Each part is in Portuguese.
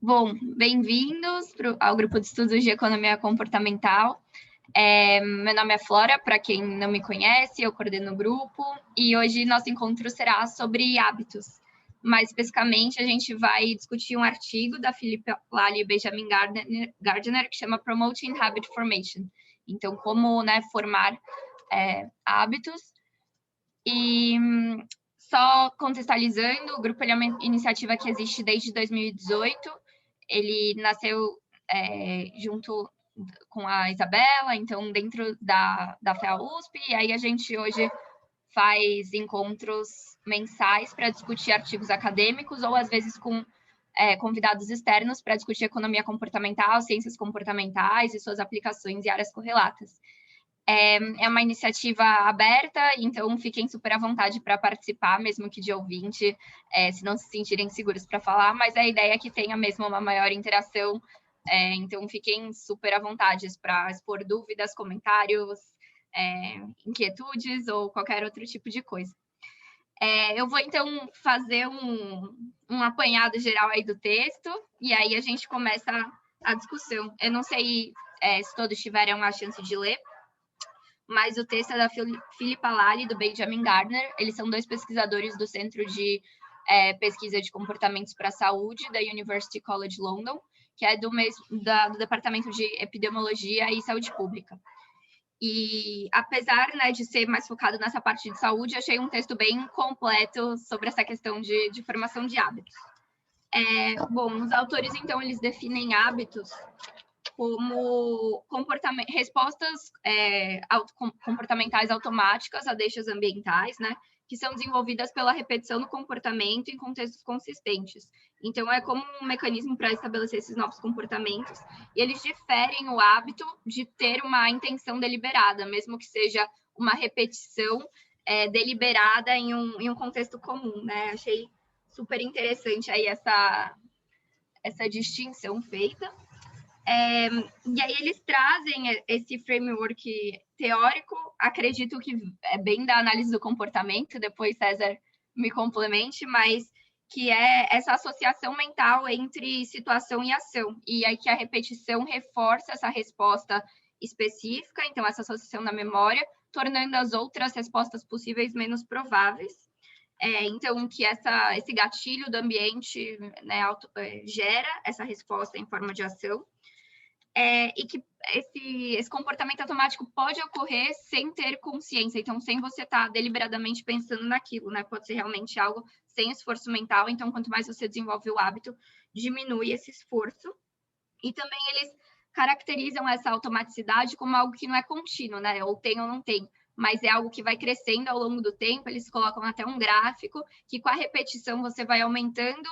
Bom, bem-vindos ao grupo de estudos de economia comportamental. Meu nome é Flora, para quem não me conhece, eu coordeno o grupo, e hoje nosso encontro será sobre hábitos. Mais especificamente, a gente vai discutir um artigo da Philippa Lally e Benjamin Gardner, que chama Promoting Habit Formation. Então, como formar hábitos. E só contextualizando, o grupo é uma iniciativa que existe desde 2018. Ele nasceu junto com a Isabela, então dentro da FEA-USP, e aí a gente hoje faz encontros mensais para discutir artigos acadêmicos, ou às vezes com convidados externos para discutir economia comportamental, ciências comportamentais e suas aplicações e áreas correlatas. É uma iniciativa aberta, então fiquem super à vontade para participar, mesmo que de ouvinte, se não se sentirem seguros para falar, mas a ideia é que tenha mesmo uma maior interação, então fiquem super à vontade para expor dúvidas, comentários, inquietudes ou qualquer outro tipo de coisa. Eu vou, então, fazer um apanhado geral aí do texto, e aí a gente começa a discussão. Eu não sei se todos tiveram a chance de ler, mas o texto é da Philippa Lally e do Benjamin Gardner. Eles são dois pesquisadores do Centro de Pesquisa de Comportamentos para a Saúde da University College London, que é do Departamento de Epidemiologia e Saúde Pública. E apesar de ser mais focado nessa parte de saúde, achei um texto bem completo sobre essa questão de formação de hábitos. Bom, os autores, então, eles definem hábitos como respostas comportamentais automáticas a deixas ambientais, que são desenvolvidas pela repetição do comportamento em contextos consistentes. Então, é como um mecanismo para estabelecer esses novos comportamentos, e eles diferem o hábito de ter uma intenção deliberada, mesmo que seja uma repetição deliberada em um contexto comum, Achei super interessante aí essa distinção feita. E aí eles trazem esse framework teórico, acredito que é bem da análise do comportamento, depois César me complemente, mas que é essa associação mental entre situação e ação, e aí que a repetição reforça essa resposta específica, então essa associação na memória, tornando as outras respostas possíveis menos prováveis. Então, que esse gatilho do ambiente gera essa resposta em forma de ação. E que esse comportamento automático pode ocorrer sem ter consciência, então sem você estar deliberadamente pensando naquilo, Pode ser realmente algo sem esforço mental, então quanto mais você desenvolve o hábito, diminui esse esforço. E também eles caracterizam essa automaticidade como algo que não é contínuo, ou tem ou não tem, mas é algo que vai crescendo ao longo do tempo. Eles colocam até um gráfico que com a repetição você vai aumentando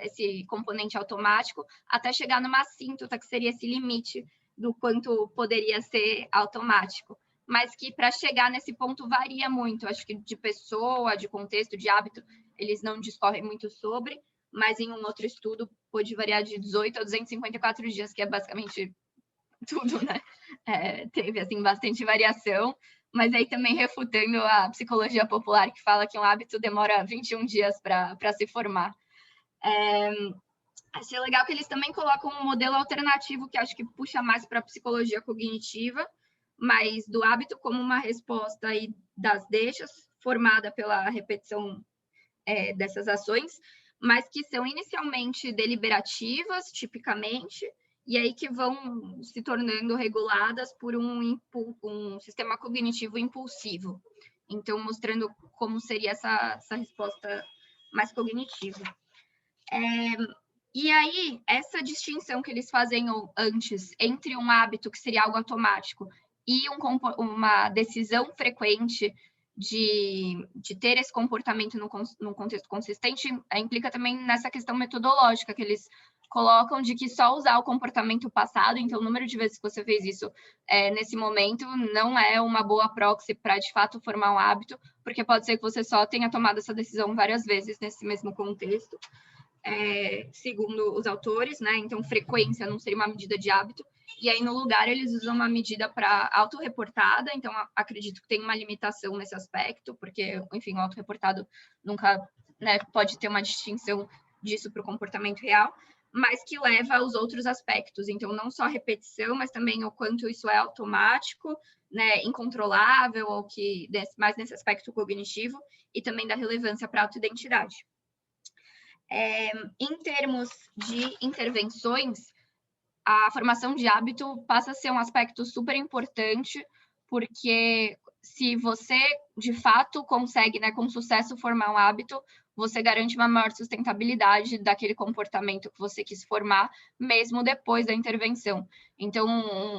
esse componente automático até chegar numa assíntota, que seria esse limite do quanto poderia ser automático. Mas que para chegar nesse ponto varia muito, acho que de pessoa, de contexto, de hábito, eles não discorrem muito sobre, mas em um outro estudo pode variar de 18 a 254 dias, que é basicamente tudo, teve assim bastante variação, mas aí também refutando a psicologia popular, que fala que um hábito demora 21 dias para se formar. Achei legal que eles também colocam um modelo alternativo, que acho que puxa mais para a psicologia cognitiva, mas do hábito como uma resposta aí das deixas, formada pela repetição dessas ações, mas que são inicialmente deliberativas, tipicamente, e aí que vão se tornando reguladas por um sistema cognitivo impulsivo. Então, mostrando como seria essa resposta mais cognitiva. E aí, essa distinção que eles fazem antes entre um hábito, que seria algo automático, e uma decisão frequente de ter esse comportamento no contexto consistente, implica também nessa questão metodológica que eles colocam, de que só usar o comportamento passado, então o número de vezes que você fez isso nesse momento, não é uma boa proxy para, de fato, formar um hábito, porque pode ser que você só tenha tomado essa decisão várias vezes nesse mesmo contexto. Segundo os autores, então frequência não seria uma medida de hábito, e aí no lugar eles usam uma medida para autorreportada, então acredito que tem uma limitação nesse aspecto, porque, enfim, o autorreportado nunca pode ter uma distinção disso para o comportamento real, mas que leva aos outros aspectos. Então, não só a repetição, mas também o quanto isso é automático, né, incontrolável, ou que mais nesse aspecto cognitivo, e também da relevância para a autoidentidade. Em termos de intervenções, a formação de hábito passa a ser um aspecto super importante, porque se você, de fato, consegue, né, com sucesso, formar um hábito, você garante uma maior sustentabilidade daquele comportamento que você quis formar, mesmo depois da intervenção. Então,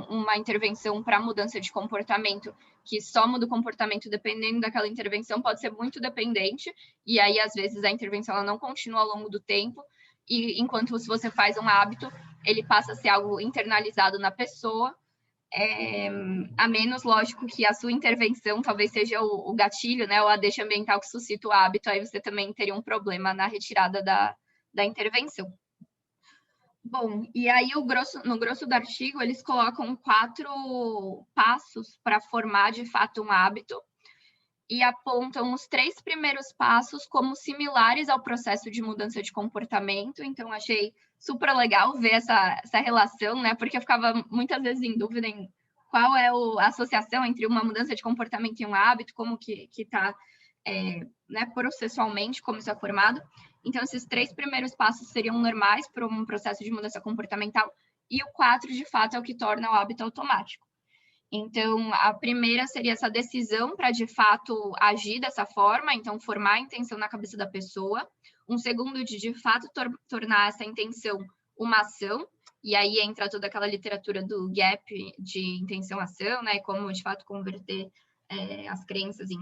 uma intervenção para mudança de comportamento, que só muda o comportamento dependendo daquela intervenção, pode ser muito dependente, e aí, às vezes, a intervenção ela não continua ao longo do tempo, e enquanto se você faz um hábito, ele passa a ser algo internalizado na pessoa, a menos, lógico, que a sua intervenção talvez seja o gatilho, né, ou a deixa ambiental que suscita o hábito, aí você também teria um problema na retirada da intervenção. Bom, e aí no grosso do artigo, eles colocam 4 passos para formar, de fato, um hábito, e apontam os 3 primeiros passos como similares ao processo de mudança de comportamento. Então, achei super legal ver essa relação, né? Porque eu ficava muitas vezes em dúvida em qual é a associação entre uma mudança de comportamento e um hábito, como que está, né, processualmente, como isso é formado. Então, esses 3 primeiros passos seriam normais para um processo de mudança comportamental, e o 4, de fato, é o que torna o hábito automático. Então, a primeira seria essa decisão para, de fato, agir dessa forma, então, formar a intenção na cabeça da pessoa. Um segundo, de fato, tornar essa intenção uma ação, e aí entra toda aquela literatura do gap de intenção-ação, né, como, de fato, converter as crenças em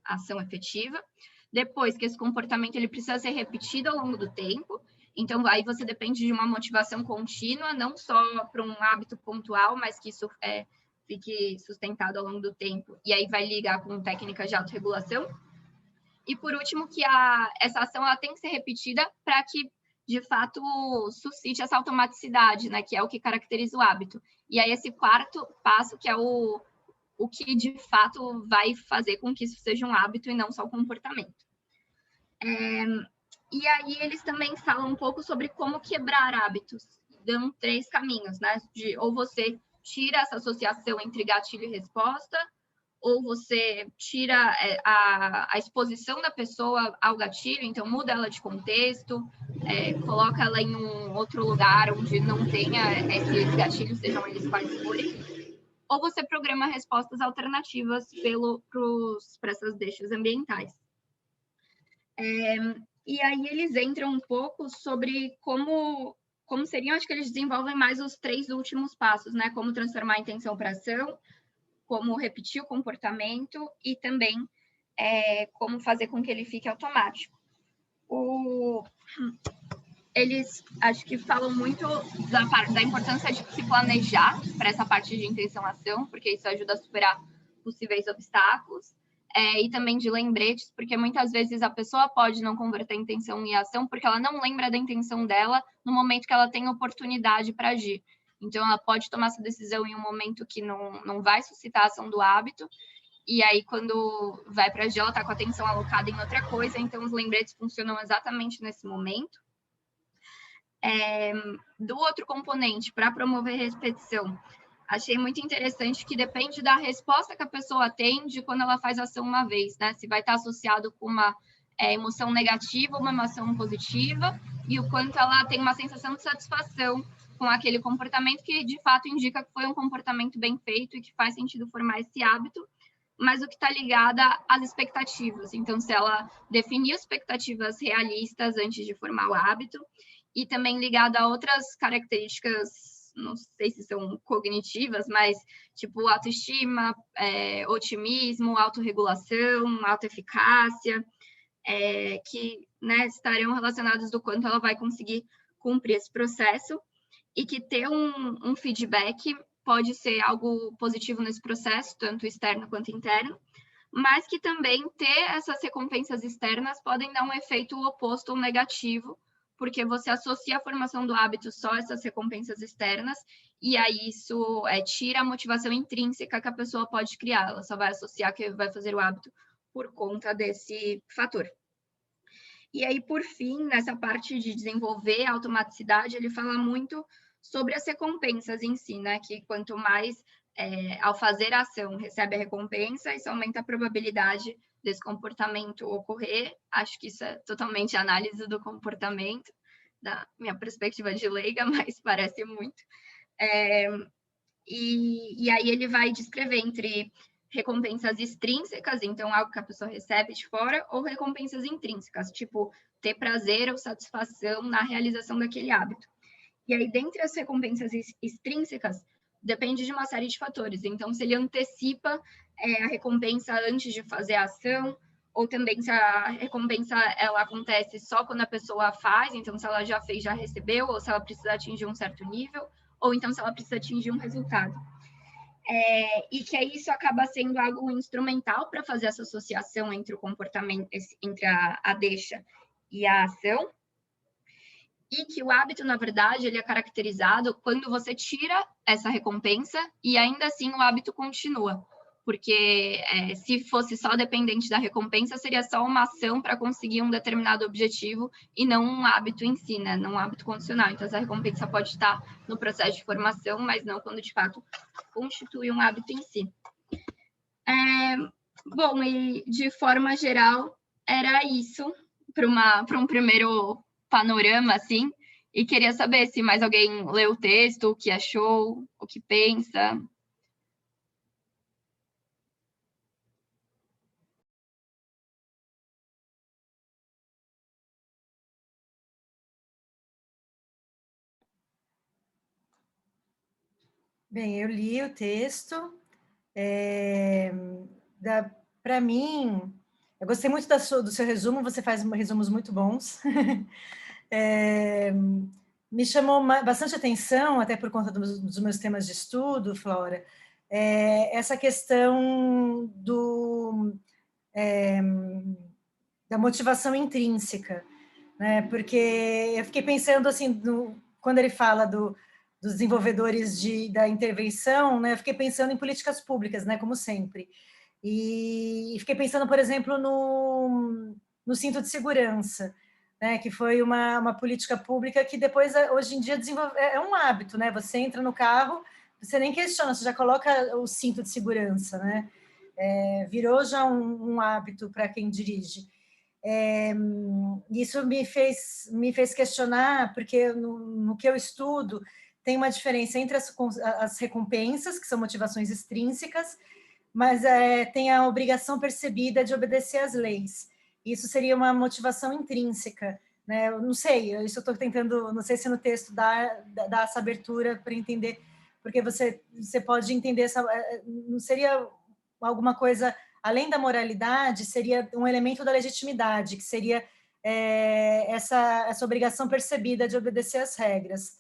ação efetiva. Depois, que esse comportamento ele precisa ser repetido ao longo do tempo, então, aí você depende de uma motivação contínua, não só para um hábito pontual, mas que isso fique sustentado ao longo do tempo. E aí vai ligar com técnicas de autorregulação. E, por último, que essa ação ela tem que ser repetida para que, de fato, suscite essa automaticidade, né, que é o que caracteriza o hábito. E aí esse 4º passo, que é o que, de fato, vai fazer com que isso seja um hábito e não só um comportamento. E aí eles também falam um pouco sobre como quebrar hábitos. Dão 3 caminhos, né? Ou você tira essa associação entre gatilho e resposta, ou você tira a exposição da pessoa ao gatilho, então muda ela de contexto, coloca ela em um outro lugar onde não tenha esses gatilhos, sejam eles quais forem, ou você programa respostas alternativas para essas deixas ambientais. E aí eles entram um pouco sobre como seriam, acho que eles desenvolvem mais os 3 últimos passos, né? Como transformar a intenção para ação, como repetir o comportamento e também como fazer com que ele fique automático. Eles, acho que falam muito da importância de se planejar para essa parte de intenção-ação, porque isso ajuda a superar possíveis obstáculos. E também de lembretes, porque muitas vezes a pessoa pode não converter a intenção em ação porque ela não lembra da intenção dela no momento que ela tem oportunidade para agir. Então, ela pode tomar essa decisão em um momento que não vai suscitar a ação do hábito, e aí, quando vai para agir, ela está com a atenção alocada em outra coisa, então os lembretes funcionam exatamente nesse momento. Do outro componente, para promover repetição, achei muito interessante que depende da resposta que a pessoa tem de quando ela faz a ação uma vez, né? Se vai estar associado com uma emoção negativa ou uma emoção positiva, e o quanto ela tem uma sensação de satisfação com aquele comportamento que, de fato, indica que foi um comportamento bem feito e que faz sentido formar esse hábito, mas o que está ligado às expectativas. Então, se ela definir expectativas realistas antes de formar o hábito, e também ligado a outras características, não sei se são cognitivas, mas tipo autoestima, otimismo, autorregulação, autoeficácia, que, né, estarão relacionados do quanto ela vai conseguir cumprir esse processo, e que ter um feedback pode ser algo positivo nesse processo, tanto externo quanto interno, mas que também ter essas recompensas externas podem dar um efeito oposto ou negativo, porque você associa a formação do hábito só a essas recompensas externas, e aí isso tira a motivação intrínseca que a pessoa pode criar, ela só vai associar que vai fazer o hábito por conta desse fator. E aí, por fim, nessa parte de desenvolver a automaticidade, ele fala muito sobre as recompensas em si, né? Que quanto mais ao fazer a ação recebe a recompensa, isso aumenta a probabilidade desse comportamento ocorrer. Acho que isso é totalmente análise do comportamento, da minha perspectiva de leiga, mas parece muito. E aí ele vai descrever entre recompensas extrínsecas, então algo que a pessoa recebe de fora, ou recompensas intrínsecas, tipo ter prazer ou satisfação na realização daquele hábito. E aí, dentre as recompensas extrínsecas, depende de uma série de fatores. Então, se ele antecipa a recompensa antes de fazer a ação, ou também se a recompensa ela acontece só quando a pessoa faz, então se ela já fez, já recebeu, ou se ela precisa atingir um certo nível, ou então se ela precisa atingir um resultado. E que aí isso acaba sendo algo instrumental para fazer essa associação entre o comportamento, entre a deixa e a ação, e que o hábito, na verdade, ele é caracterizado quando você tira essa recompensa e ainda assim o hábito continua. Porque se fosse só dependente da recompensa, seria só uma ação para conseguir um determinado objetivo e não um hábito em si, né? Não um hábito condicional. Então, essa recompensa pode estar no processo de formação, mas não quando, de fato, constitui um hábito em si. Bom, e de forma geral, era isso para um primeiro panorama, assim. E queria saber se mais alguém leu o texto, o que achou, o que pensa. Bem, eu li o texto. Para mim, eu gostei muito do seu resumo, você faz resumos muito bons. Me chamou bastante atenção, até por conta dos meus temas de estudo, Flora, essa questão da motivação intrínseca, né? Porque eu fiquei pensando assim, quando ele fala dos desenvolvedores da intervenção, né? Eu fiquei pensando em políticas públicas, né? Como sempre. E fiquei pensando, por exemplo, no cinto de segurança, né? Que foi uma política pública que depois, hoje em dia, é um hábito, né? Você entra no carro, você nem questiona, você já coloca o cinto de segurança, né? Virou já um hábito para quem dirige. Isso me fez questionar, porque no que eu estudo, tem uma diferença entre as recompensas, que são motivações extrínsecas, mas tem a obrigação percebida de obedecer às leis. Isso seria uma motivação intrínseca, né? Eu não sei, isso eu estou tentando, não sei se no texto dá essa abertura para entender, porque você pode entender não seria alguma coisa além da moralidade, seria um elemento da legitimidade, que seria essa obrigação percebida de obedecer às regras.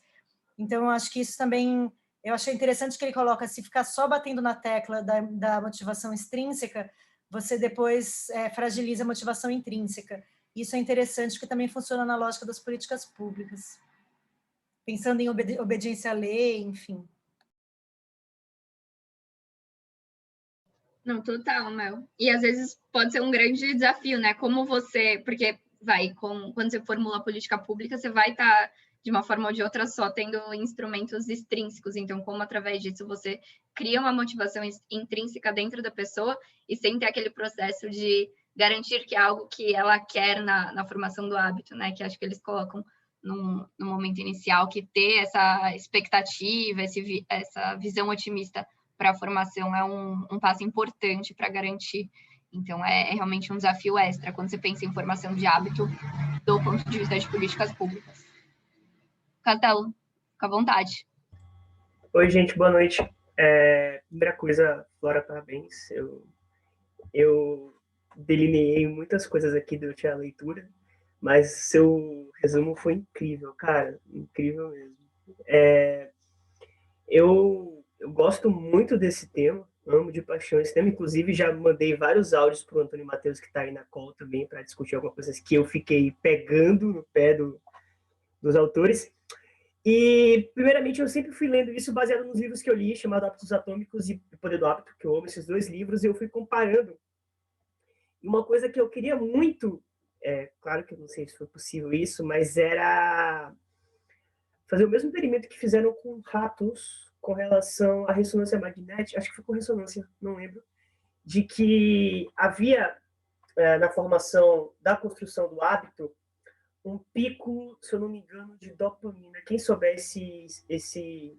Então, eu acho que isso também, eu achei interessante que ele coloca, se ficar só batendo na tecla da motivação extrínseca, você depois fragiliza a motivação intrínseca. Isso é interessante, porque também funciona na lógica das políticas públicas, pensando em obediência à lei, enfim. Não, total, Mel. E às vezes pode ser um grande desafio, né? Como você. Porque quando você formula política pública, você vai estar, de uma forma ou de outra, só tendo instrumentos extrínsecos. Então, como através disso você cria uma motivação intrínseca dentro da pessoa e sem ter aquele processo de garantir que é algo que ela quer na formação do hábito, né? Que acho que eles colocam no momento inicial, que ter essa expectativa, essa visão otimista para a formação é um passo importante para garantir. Então, é realmente um desafio extra quando você pensa em formação de hábito do ponto de vista de políticas públicas. Castelo, fica à vontade. Oi, gente, boa noite. Primeira coisa, Flora, parabéns. Eu delineei muitas coisas aqui durante a leitura, mas seu resumo foi incrível, cara, incrível mesmo. Eu gosto muito desse tema, amo de paixão esse tema, inclusive já mandei vários áudios para o Antônio Matheus, que está aí na call também, para discutir algumas coisas que eu fiquei pegando no pé dos autores. E, primeiramente, eu sempre fui lendo isso baseado nos livros que eu li, chamado Hábitos Atômicos e O Poder do Hábito, que eu amo esses dois livros, e eu fui comparando. E uma coisa que eu queria muito Claro que eu não sei se foi possível isso, mas era fazer o mesmo experimento que fizeram com ratos com relação à ressonância magnética, acho que foi com ressonância, não lembro, de que havia, na formação da construção do hábito, um pico, se eu não me engano, de dopamina. Quem souber esse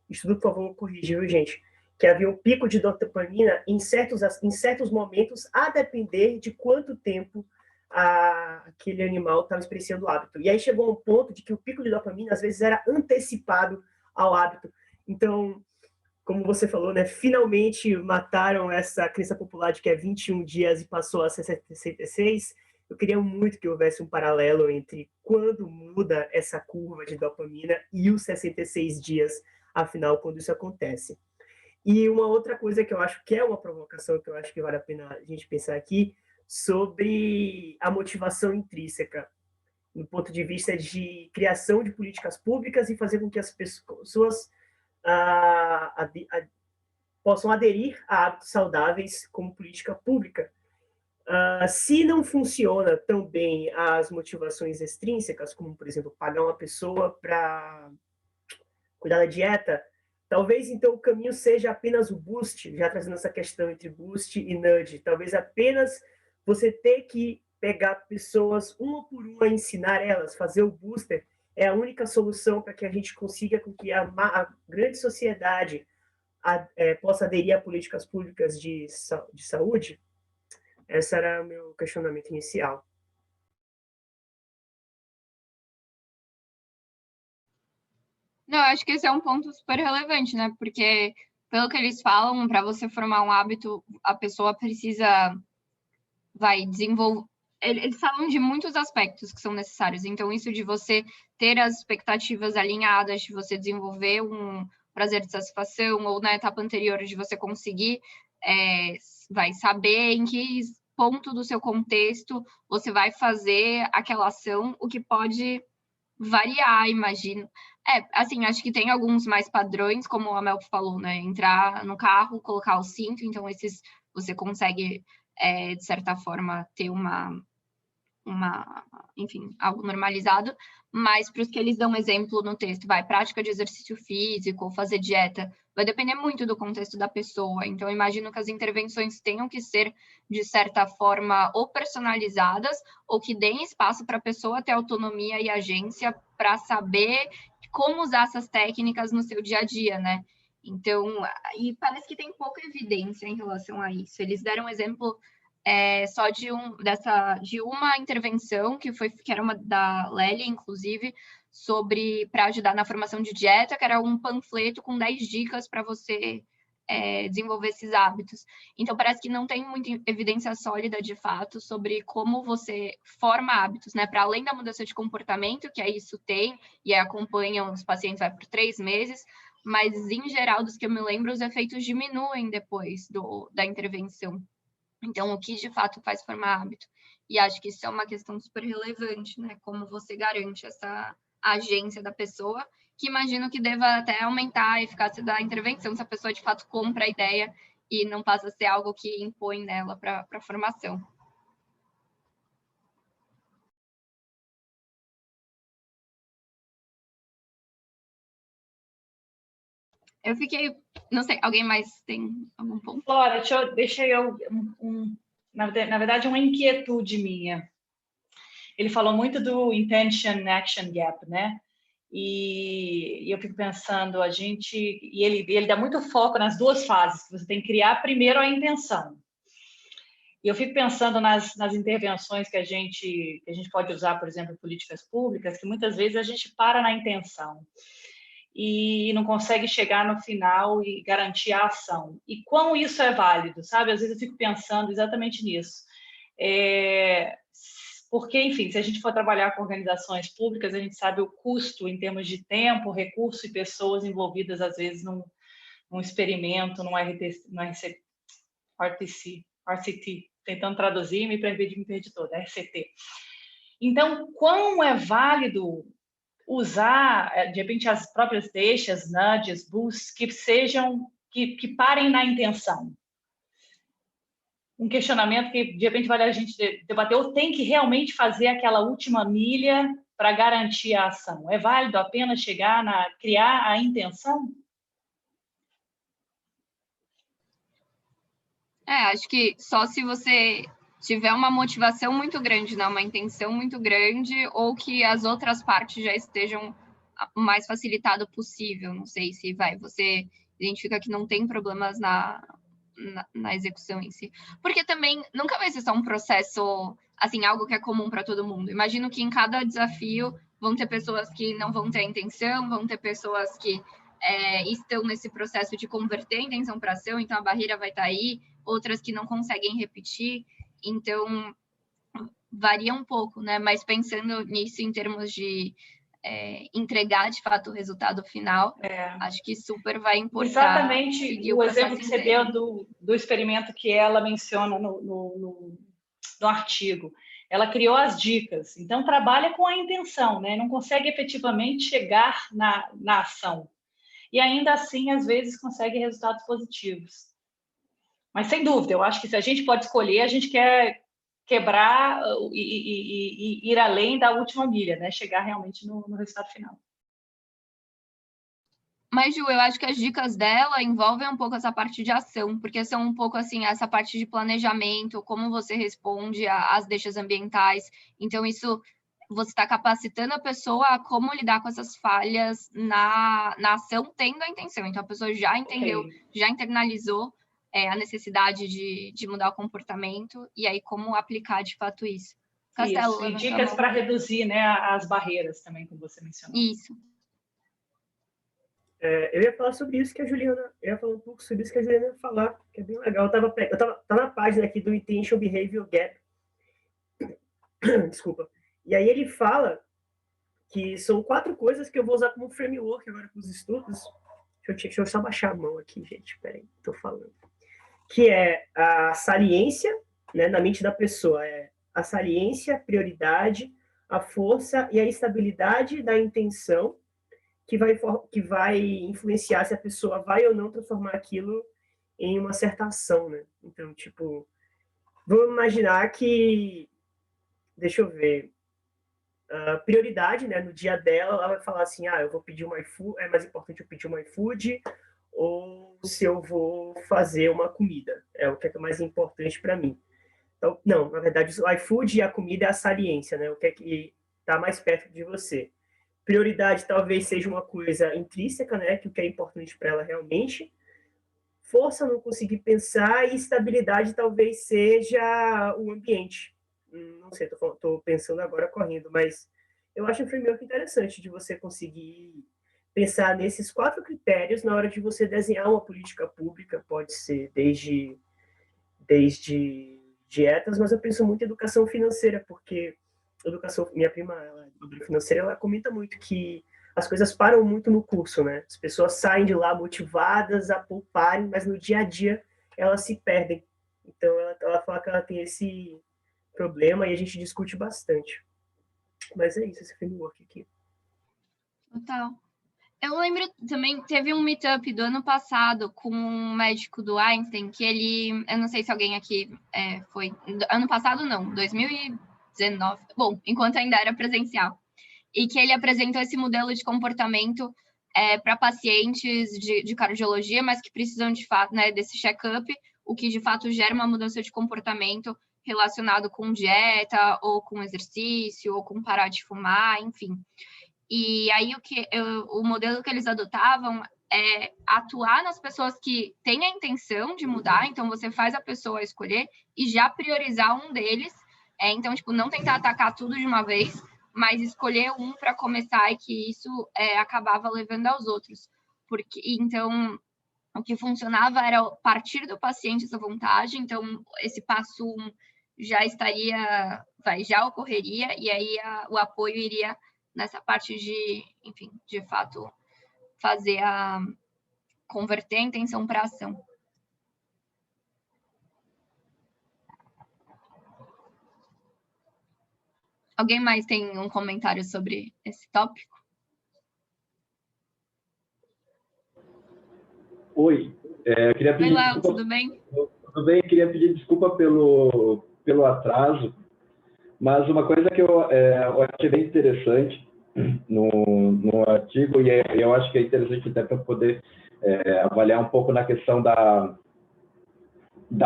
estudo, por favor, corrija, viu, gente? Que havia um pico de dopamina em certos momentos, a depender de quanto tempo aquele animal estava experienciando o hábito. E aí chegou a um ponto de que o pico de dopamina, às vezes, era antecipado ao hábito. Então, como você falou, né, finalmente mataram essa crença popular de que é 21 dias e passou a 66. Eu queria muito que houvesse um paralelo entre quando muda essa curva de dopamina e os 66 dias, afinal, quando isso acontece. E uma outra coisa que eu acho que é uma provocação, que eu acho que vale a pena a gente pensar aqui, sobre a motivação intrínseca, no ponto de vista de criação de políticas públicas e fazer com que as pessoas possam aderir a hábitos saudáveis como política pública. Se não funciona tão bem as motivações extrínsecas, como, por exemplo, pagar uma pessoa para cuidar da dieta, talvez, então, o caminho seja apenas o boost, já trazendo essa questão entre boost e nudge. Talvez apenas você ter que pegar pessoas uma por uma, ensinar elas, fazer o booster, é a única solução para que a gente consiga com que a grande sociedade possa aderir a políticas públicas de saúde. Esse era o meu questionamento inicial. Não, eu acho que esse é um ponto super relevante, né? Porque, pelo que eles falam, para você formar um hábito, a pessoa precisa desenvolver. Eles falam de muitos aspectos que são necessários. Então, isso de você ter as expectativas alinhadas, de você desenvolver um prazer de satisfação, ou na etapa anterior de você conseguir saber em que ponto do seu contexto você vai fazer aquela ação, o que pode variar, imagino. Assim, acho que tem alguns mais padrões, como a Mel falou, né? Entrar no carro, colocar o cinto, então esses você consegue, de certa forma, ter enfim, algo normalizado, mas para os que eles dão exemplo no texto, prática de exercício físico, ou fazer dieta, vai depender muito do contexto da pessoa. Então, imagino que as intervenções tenham que ser, de certa forma, ou personalizadas, ou que deem espaço para a pessoa ter autonomia e agência para saber como usar essas técnicas no seu dia a dia, né? Então, e parece que tem pouca evidência em relação a isso. Eles deram um exemplo só de uma intervenção que era uma da Lélia, inclusive, para ajudar na formação de dieta, que era um panfleto com 10 dicas para você desenvolver esses hábitos. Então, parece que não tem muita evidência sólida, de fato, sobre como você forma hábitos, né? Para além da mudança de comportamento, que isso tem, e acompanham os pacientes por 3 meses, mas, em geral, dos que eu me lembro, os efeitos diminuem depois da intervenção. Então, o que de fato faz formar hábito? E acho que isso é uma questão super relevante, né? Como você garante essa agência da pessoa, que imagino que deva até aumentar a eficácia da intervenção, se a pessoa de fato compra a ideia e não passa a ser algo que impõe nela para a formação. Eu fiquei... Não sei, alguém mais tem algum ponto? Flora, deixa eu na verdade, uma inquietude minha. Ele falou muito do intention-action gap, né? E eu fico pensando, e ele dá muito foco nas duas fases, que você tem que criar primeiro a intenção. E eu fico pensando nas intervenções que a gente pode usar, por exemplo, em políticas públicas, que muitas vezes a gente para na intenção e não consegue chegar no final e garantir a ação. E quão isso é válido, sabe? Às vezes eu fico pensando exatamente nisso. Porque, enfim, se a gente for trabalhar com organizações públicas, a gente sabe o custo em termos de tempo, recurso e pessoas envolvidas, às vezes, num experimento, num RCT, tentando traduzir, me perdi toda, RCT. Então, quão é válido usar, de repente, as próprias deixas, nudges, boosts, que parem na intenção. um questionamento que, de repente, vale a gente debater, ou tem que realmente fazer aquela última milha para garantir a ação? É válido apenas chegar criar a intenção? Acho que só se você tiver uma motivação muito grande, né? Uma intenção muito grande, ou que as outras partes já estejam o mais facilitado possível. Não sei se você identifica que não tem problemas na execução em si. Porque também nunca vai ser só um processo, assim, algo que é comum para todo mundo. Imagino que em cada desafio vão ter pessoas que não vão ter a intenção, vão ter pessoas que estão nesse processo de converter a intenção para ação, então a barreira vai estar aí, outras que não conseguem repetir, então varia um pouco, né? Mas pensando nisso em termos de entregar de fato o resultado final, acho que super vai importar. Exatamente o exemplo que você deu do experimento que ela menciona no artigo. Ela criou as dicas, então trabalha com a intenção, né? Não consegue efetivamente chegar na ação. E ainda assim, às vezes, consegue resultados positivos. Mas, sem dúvida, eu acho que se a gente pode escolher, a gente quer quebrar e ir além da última milha, né? Chegar realmente no resultado final. Mas, Ju, eu acho que as dicas dela envolvem um pouco essa parte de ação, porque são um pouco, assim, essa parte de planejamento, como você responde às deixas ambientais. Então, isso, você está capacitando a pessoa a como lidar com essas falhas na ação, tendo a intenção. Então, a pessoa já entendeu, já internalizou a necessidade de mudar o comportamento, e aí como aplicar, de fato, isso. Castelo, e dicas para reduzir, né, as barreiras também, como você mencionou. Isso. Eu ia falar sobre isso que a Juliana... Eu ia falar um pouco sobre isso que a Juliana ia falar, que é bem legal. Tá na página aqui do Intention Behavior Gap. Desculpa. E aí ele fala que são 4 coisas que eu vou usar como framework agora para os estudos. Deixa eu só baixar a mão aqui, gente. Peraí, estou falando. Que é a saliência, né, na mente da pessoa. É a saliência, prioridade, a força e a estabilidade da intenção, que vai influenciar se a pessoa vai ou não transformar aquilo em uma certa ação, né? Então, tipo, vamos imaginar que, deixa eu ver, a prioridade, né, no dia dela, ela vai falar assim, eu vou pedir um iFood, é mais importante eu pedir um iFood, ou se eu vou fazer uma comida, é o que é mais importante para mim. Então, não, na verdade, o iFood e a comida é a saliência, né? O que é que está mais perto de você. Prioridade talvez seja uma coisa intrínseca, né? Que o que é importante para ela realmente. Força não conseguir pensar e estabilidade talvez seja o ambiente. Não sei, estou pensando agora correndo, mas eu acho um framework interessante de você conseguir pensar nesses 4 critérios na hora de você desenhar uma política pública, pode ser desde dietas, mas eu penso muito em educação financeira, porque minha prima, ela é financeira, ela comenta muito que as coisas param muito no curso, né? As pessoas saem de lá motivadas a pouparem, mas no dia a dia elas se perdem. Então ela fala que ela tem esse problema e a gente discute bastante. Mas é isso, esse framework aqui. Total. Eu lembro também, teve um meetup do ano passado com um médico do Einstein, que ele, eu não sei se alguém aqui foi, ano passado não, 2019, bom, enquanto ainda era presencial, e que ele apresentou esse modelo de comportamento para pacientes de cardiologia, mas que precisam de fato, né, desse check-up, o que de fato gera uma mudança de comportamento relacionado com dieta, ou com exercício, ou com parar de fumar, enfim. E aí o modelo que eles adotavam é atuar nas pessoas que têm a intenção de mudar, então você faz a pessoa escolher e já priorizar um deles. Então, tipo, não tentar atacar tudo de uma vez, mas escolher um para começar e que isso acabava levando aos outros. Então, o que funcionava era partir do paciente essa vontade, então esse passo 1 já ocorreria, e aí o apoio iria nessa parte de, enfim, de fato, converter a intenção para ação. Alguém mais tem um comentário sobre esse tópico? Oi, eu queria pedir Oi, Léo, tudo bem? tudo bem? Queria pedir desculpa pelo atraso, mas uma coisa que eu achei bem interessante no artigo, e eu acho que é interessante até para poder avaliar um pouco na questão da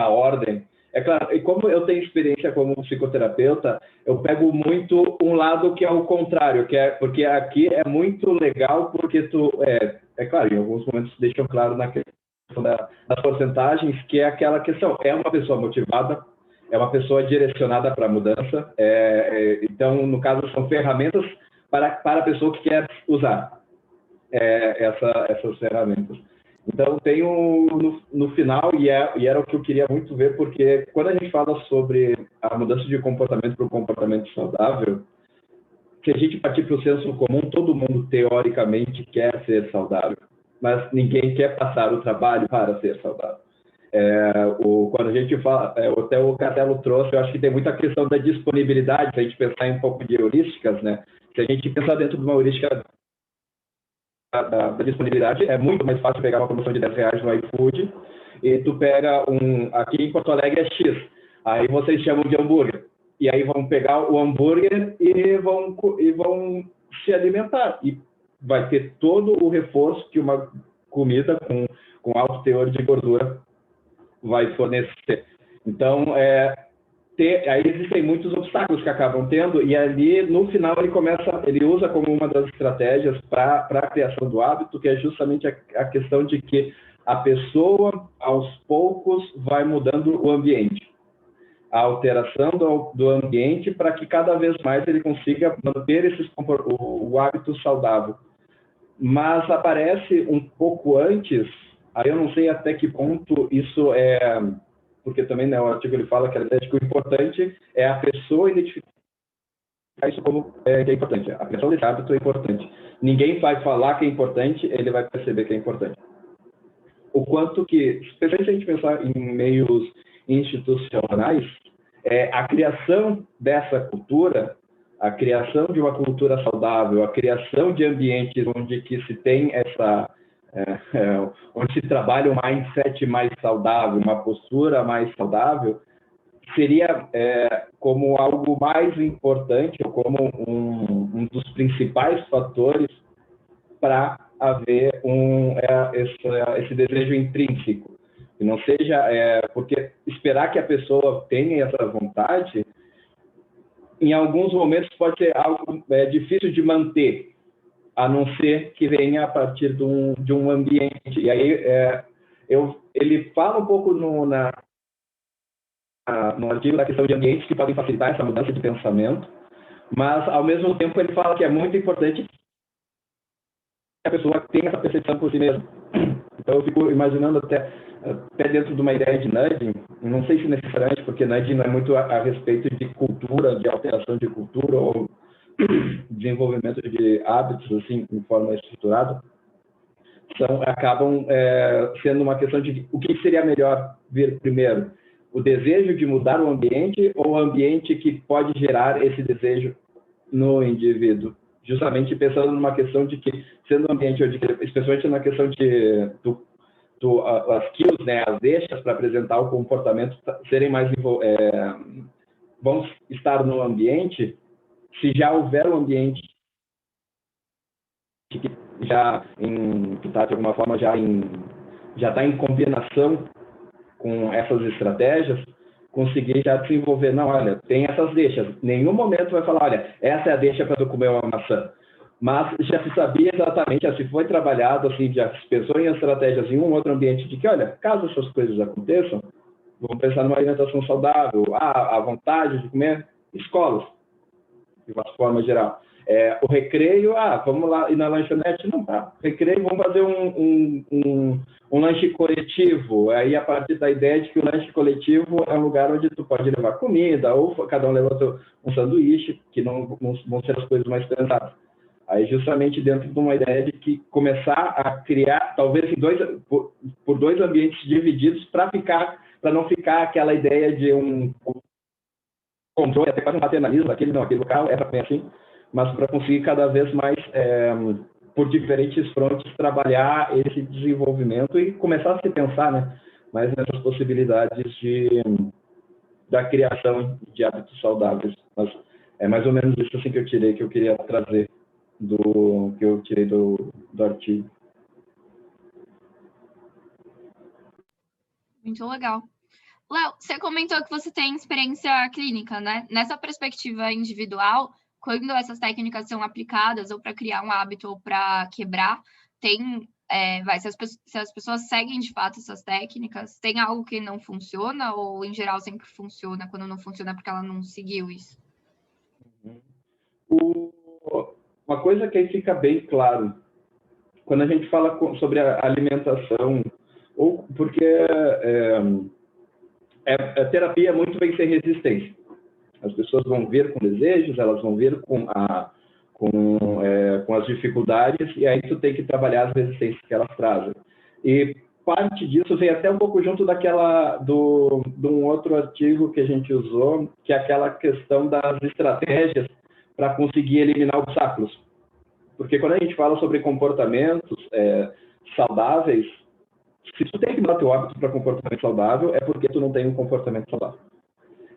ordem. É claro, e como eu tenho experiência como psicoterapeuta, eu pego muito um lado que é o contrário, porque aqui é muito legal, porque é claro, em alguns momentos deixam claro na questão das porcentagens, que é aquela questão, é uma pessoa motivada, é uma pessoa direcionada para a mudança, então, no caso, são ferramentas para a pessoa que quer usar essas ferramentas. Então, tem no final, e era o que eu queria muito ver, porque quando a gente fala sobre a mudança de comportamento para o comportamento saudável, se a gente partir para o senso comum, todo mundo, teoricamente, quer ser saudável, mas ninguém quer passar o trabalho para ser saudável. Quando a gente fala, até o Castelo trouxe, eu acho que tem muita questão da disponibilidade, se a gente pensar em um pouco de heurísticas, né? Se a gente pensar dentro de uma heurística da disponibilidade, é muito mais fácil pegar uma promoção de R$10 no iFood e tu pega aqui em Porto Alegre é X, aí vocês chamam de hambúrguer, e aí vão pegar o hambúrguer e vão se alimentar, e vai ter todo o reforço que uma comida com alto teor de gordura vai fornecer. Então, aí existem muitos obstáculos que acabam tendo, e ali, no final, ele usa como uma das estratégias para a criação do hábito, que é justamente a questão de que a pessoa, aos poucos, vai mudando o ambiente. A alteração do ambiente para que cada vez mais ele consiga manter o hábito saudável. Mas aparece um pouco antes, aí eu não sei até que ponto isso porque também, né, o artigo ele fala que o importante é a pessoa identificar isso como que é importante. A criação desse hábito é importante. Ninguém vai falar que é importante, ele vai perceber que é importante. O quanto que, especialmente se a gente pensar em meios institucionais, a criação dessa cultura, a criação de uma cultura saudável, a criação de ambientes onde que se tem onde se trabalha um mindset mais saudável, uma postura mais saudável, seria como algo mais importante, ou como um dos principais fatores para haver esse desejo intrínseco. Que não seja, porque esperar que a pessoa tenha essa vontade, em alguns momentos pode ser algo difícil de manter, a não ser que venha a partir de um ambiente. E aí ele fala um pouco no artigo da questão de ambientes que podem facilitar essa mudança de pensamento, mas, ao mesmo tempo, ele fala que é muito importante que a pessoa tenha essa percepção por si mesma. Então, eu fico imaginando até dentro de uma ideia de nudging, não sei se necessariamente, porque nudging não é muito a respeito de cultura, de alteração de cultura, ou desenvolvimento de hábitos assim em forma estruturada, acabam sendo uma questão de o que seria melhor vir primeiro, o desejo de mudar o ambiente ou o ambiente que pode gerar esse desejo no indivíduo, justamente pensando numa questão de que, sendo um ambiente onde, especialmente na questão de as skills, né, as deixas para apresentar o comportamento serem mais vão estar no ambiente. Se já houver um ambiente que já está de alguma forma já está em combinação com essas estratégias, conseguir já desenvolver, não, olha, tem essas deixas. Em nenhum momento vai falar, olha, essa é a deixa para tu comer uma maçã. Mas já se sabia exatamente, já se foi trabalhado, assim, já se pensou em estratégias em um outro ambiente de que, olha, caso essas coisas aconteçam, vamos pensar numa alimentação saudável, a vontade de comer escolas, de uma forma geral. O recreio, vamos lá ir na lanchonete, não tá. Recreio, vamos fazer um lanche coletivo. Aí, a partir da ideia de que o lanche coletivo é um lugar onde tu pode levar comida, ou cada um leva um sanduíche, que não vão ser as coisas mais pesadas. Aí, justamente dentro de uma ideia de que começar a criar, talvez por dois ambientes divididos, para não ficar aquela ideia de um controle, até quase um paternalismo, aquele local é para comer assim, mas para conseguir cada vez mais, por diferentes frontes, trabalhar esse desenvolvimento e começar a se pensar, né? mais nessas possibilidades da criação de hábitos saudáveis. Mas é mais ou menos isso assim que eu tirei, que eu queria trazer que eu tirei do artigo. Muito legal. Léo, você comentou que você tem experiência clínica, né? Nessa perspectiva individual, quando essas técnicas são aplicadas ou para criar um hábito ou para quebrar, se as pessoas seguem de fato essas técnicas, tem algo que não funciona ou em geral sempre funciona? Quando não funciona é porque ela não seguiu isso? Uma coisa que aí fica bem claro, quando a gente fala sobre a alimentação, ou porque a terapia muito vem sem resistência. As pessoas vão vir com desejos, elas vão vir com as dificuldades, e aí tu tem que trabalhar as resistências que elas trazem. E parte disso vem até um pouco junto de um outro artigo que a gente usou, que é aquela questão das estratégias para conseguir eliminar obstáculos. Porque quando a gente fala sobre comportamentos saudáveis, se tu tem que mudar teu hábito para comportamento saudável, é porque tu não tem um comportamento saudável.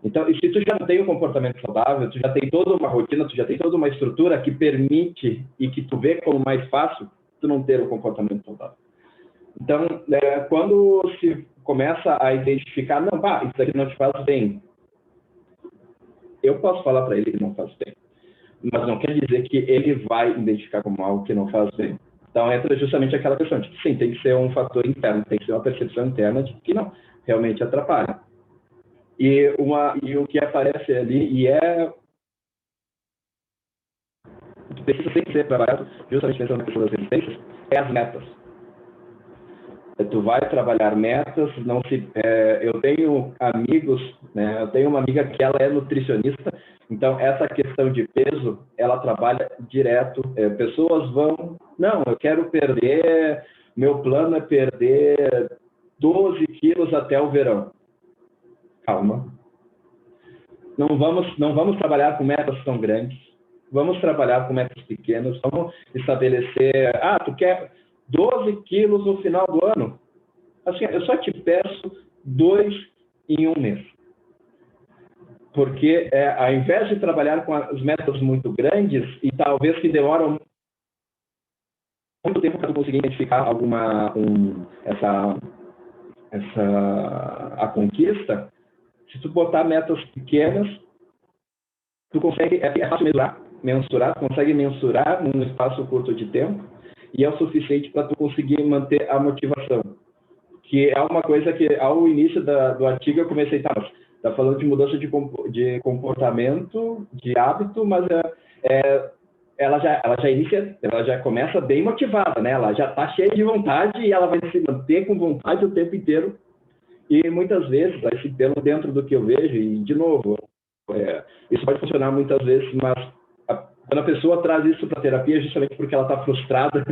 Então, e se tu já não tem um comportamento saudável, tu já tem toda uma rotina, tu já tem toda uma estrutura que permite e que tu vê como mais fácil tu não ter um comportamento saudável. Então, quando se começa a identificar, não, isso aqui não te faz bem, eu posso falar para ele que não faz bem, mas não quer dizer que ele vai identificar como algo que não faz bem. Então, entra justamente aquela questão de que, sim, tem que ser um fator interno, tem que ser uma percepção interna de que não, realmente atrapalha. E o que aparece ali, precisa sempre ser trabalhado, justamente pensando na questão das resistências, é as metas. Tu vai trabalhar metas, eu tenho amigos, né? Eu tenho uma amiga que ela é nutricionista, então essa questão de peso, ela trabalha direto. Pessoas não, eu quero perder, meu plano é perder 12 quilos até o verão. Calma. Não vamos trabalhar com metas tão grandes, vamos trabalhar com metas pequenas, vamos estabelecer, tu quer 12 quilos no final do ano? Assim, eu só te peço 2 em um mês. Porque ao invés de trabalhar com as metas muito grandes, e talvez que demoram muito tempo para tu conseguir identificar a conquista, se tu botar metas pequenas, tu consegue, é fácil mensurar, tu consegue mensurar num espaço curto de tempo, e é o suficiente para tu conseguir manter a motivação. Que é uma coisa que, ao início do artigo, eu comecei, tá falando de mudança de comportamento, de hábito, mas ela já começa bem motivada, né? Ela já está cheia de vontade e ela vai se manter com vontade o tempo inteiro. E muitas vezes, pelo dentro do que eu vejo, e de novo, isso pode funcionar muitas vezes, mas quando a pessoa traz isso para a terapia, justamente porque ela está frustrada,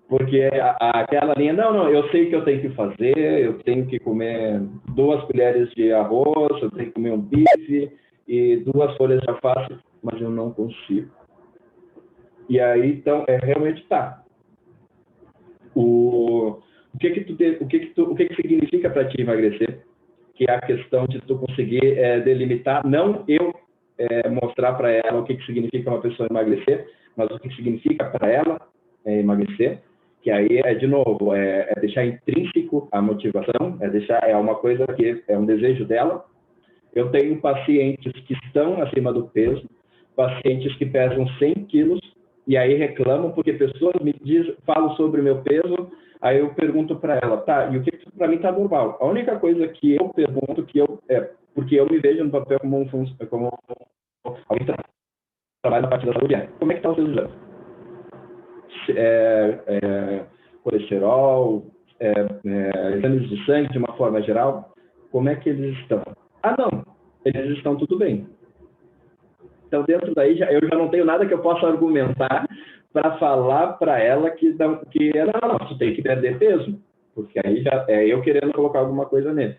porque aquela linha, não, eu sei o que eu tenho que fazer, eu tenho que comer 2 colheres de arroz, eu tenho que comer um bife e 2 folhas de alface, mas eu não consigo. E aí, então, realmente tá. O que significa para ti emagrecer? Que é a questão de tu conseguir delimitar, não eu mostrar para ela o que significa uma pessoa emagrecer, mas o que significa para ela emagrecer, que aí de novo, deixar intrínseco a motivação, é uma coisa que é um desejo dela. Eu tenho pacientes que estão acima do peso, pacientes que pesam 100 quilos, e aí reclamam porque pessoas falam sobre o meu peso, aí eu pergunto para ela, e o que para mim está normal? A única coisa que eu pergunto, porque eu me vejo no papel como alguém que trabalha na parte da saúde, como é que está os seus exames? Colesterol, exames de sangue de uma forma geral, como é que eles estão? Não, eles estão tudo bem. Então, dentro daí, eu já não tenho nada que eu possa argumentar para falar para ela que ela não, tem que perder peso, porque aí já eu querendo colocar alguma coisa nele.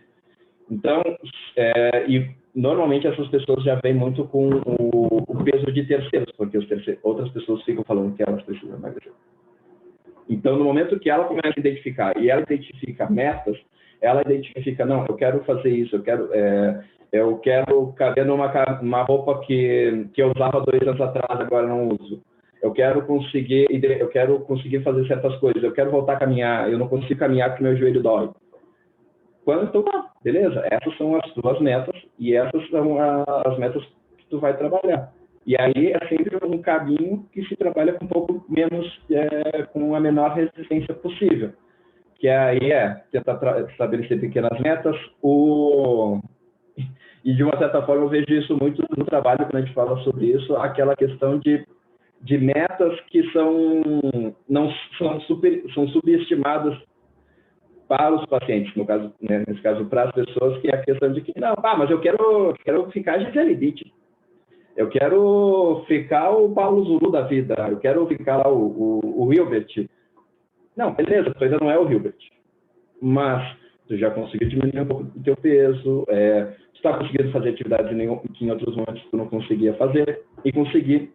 Então, e normalmente essas pessoas já vêm muito com o peso de terceiros, porque outras pessoas ficam falando que elas precisam emagrecer. Então, no momento que ela começa a identificar, e ela identifica metas, ela identifica, não, eu quero fazer isso, eu quero caber numa roupa que eu usava 2 anos atrás, agora não uso. Eu quero conseguir fazer certas coisas, eu quero voltar a caminhar, eu não consigo caminhar porque meu joelho dói. Então, beleza, essas são as tuas metas e essas são as metas que tu vai trabalhar. E aí é sempre um caminho que se trabalha com um pouco menos, com a menor resistência possível. Que aí tentar estabelecer pequenas metas, e de uma certa forma eu vejo isso muito no trabalho, quando a gente fala sobre isso, aquela questão de metas que são subestimadas para os pacientes, no caso, né, nesse caso para as pessoas, que é a questão de que, não, mas eu quero ficar Gisele Bündchen, eu quero ficar o Paulo Zulu da vida, eu quero ficar lá o Hilbert. Não, beleza, tu ainda não é o Hilbert, mas tu já conseguiu diminuir um pouco do teu peso, tu está conseguindo fazer atividades que em outros momentos tu não conseguia fazer, e conseguir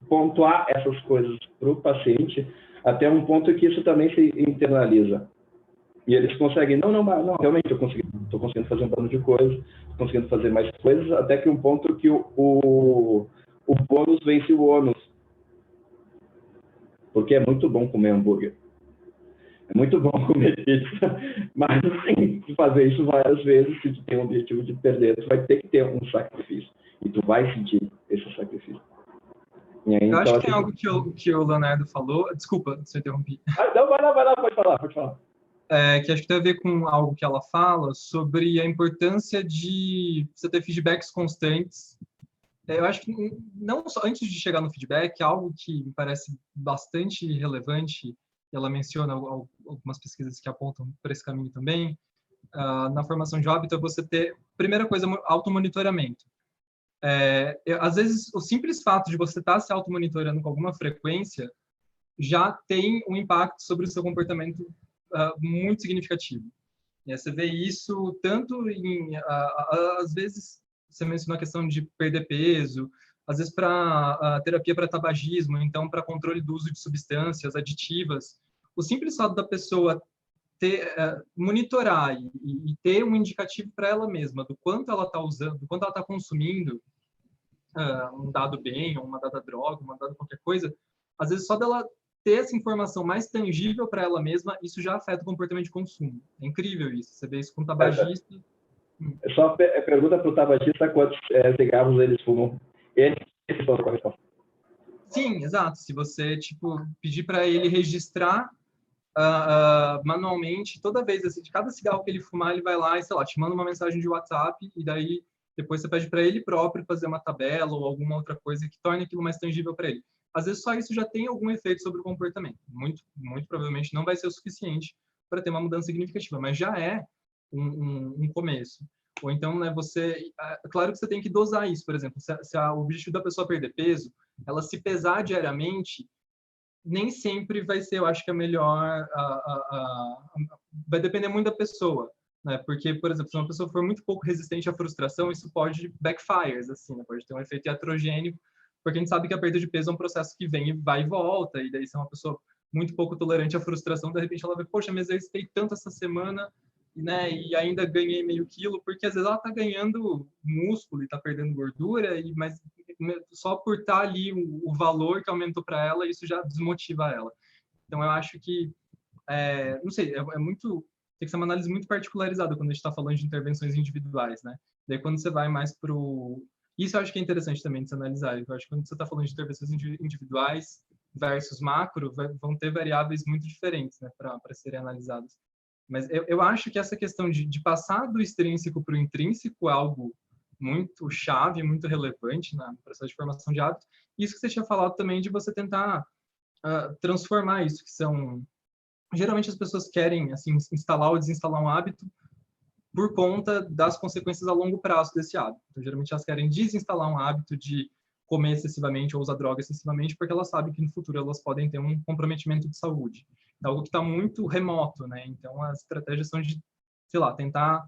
pontuar essas coisas para o paciente até um ponto que isso também se internaliza. E eles conseguem, não, realmente eu estou conseguindo fazer um plano de coisas, estou conseguindo fazer mais coisas, até que um ponto que o bônus vence o ônus. Porque é muito bom comer hambúrguer. É muito bom comer pizza, mas assim, fazer isso várias vezes, se tu tem o objetivo de perder, tu vai ter que ter um sacrifício. E tu vai sentir esse sacrifício. E aí, eu então, acho que tem algo que o Leonardo falou. Desculpa se eu interrompi. Não, vai lá, pode falar. Que acho que tem a ver com algo que ela fala sobre a importância de você ter feedbacks constantes. Eu acho que não só antes de chegar no feedback, algo que me parece bastante relevante, e ela menciona algumas pesquisas que apontam para esse caminho também, na formação de hábito, é você ter, primeira coisa, automonitoramento. Às vezes, o simples fato de você estar se automonitorando com alguma frequência já tem um impacto sobre o seu comportamento muito significativo. Você vê isso tanto às vezes, você mencionou a questão de perder peso, às vezes para terapia para tabagismo, então para controle do uso de substâncias aditivas. O simples fato da pessoa monitorar e ter um indicativo para ela mesma do quanto ela está usando, do quanto ela está consumindo um dado bem, ou uma dada droga, uma dada qualquer coisa, às vezes só dela ter essa informação mais tangível para ela mesma, isso já afeta o comportamento de consumo. É incrível isso. Você vê isso com o tabagista. Só pergunta para o tabagista quantos cigarros eles fumam. Eles estão com a resposta. Sim, exato. Se você pedir para ele registrar manualmente, toda vez, assim, de cada cigarro que ele fumar, ele vai lá e, sei lá, te manda uma mensagem de WhatsApp, e daí depois você pede para ele próprio fazer uma tabela ou alguma outra coisa que torne aquilo mais tangível para ele. Às vezes só isso já tem algum efeito sobre o comportamento. Muito, muito provavelmente não vai ser o suficiente para ter uma mudança significativa, mas já é um começo. Ou então, né, claro que você tem que dosar isso, por exemplo, se o objetivo da pessoa é perder peso, ela se pesar diariamente, nem sempre vai ser, eu acho que a melhor, vai depender muito da pessoa, né? Porque, por exemplo, se uma pessoa for muito pouco resistente à frustração, isso pode backfire, assim, né? Pode ter um efeito iatrogênico, porque a gente sabe que a perda de peso é um processo que vem e vai e volta, e daí se é uma pessoa muito pouco tolerante à frustração, de repente ela vê, poxa, mas eu exercitei tanto essa semana, né, e ainda ganhei meio quilo, porque às vezes ela está ganhando músculo e está perdendo gordura, mas só por estar ali o valor que aumentou para ela, isso já desmotiva ela. Então eu acho que, não sei, tem que ser uma análise muito particularizada quando a gente está falando de intervenções individuais, né? Daí quando você vai mais para isso eu acho que é interessante também de se analisar. Eu acho que quando você está falando de intervenções individuais versus macro, vão ter variáveis muito diferentes, né, para serem analisadas. Mas eu acho que essa questão de passar do extrínseco para o intrínseco é algo muito chave, muito relevante no processo de formação de hábitos. Isso que você tinha falado também de você tentar transformar isso, que são... Geralmente as pessoas querem assim, instalar ou desinstalar um hábito por conta das consequências a longo prazo desse hábito. Então, geralmente elas querem desinstalar um hábito de comer excessivamente ou usar droga excessivamente, porque elas sabem que no futuro elas podem ter um comprometimento de saúde. É algo que está muito remoto, né? Então, as estratégias são de, sei lá, tentar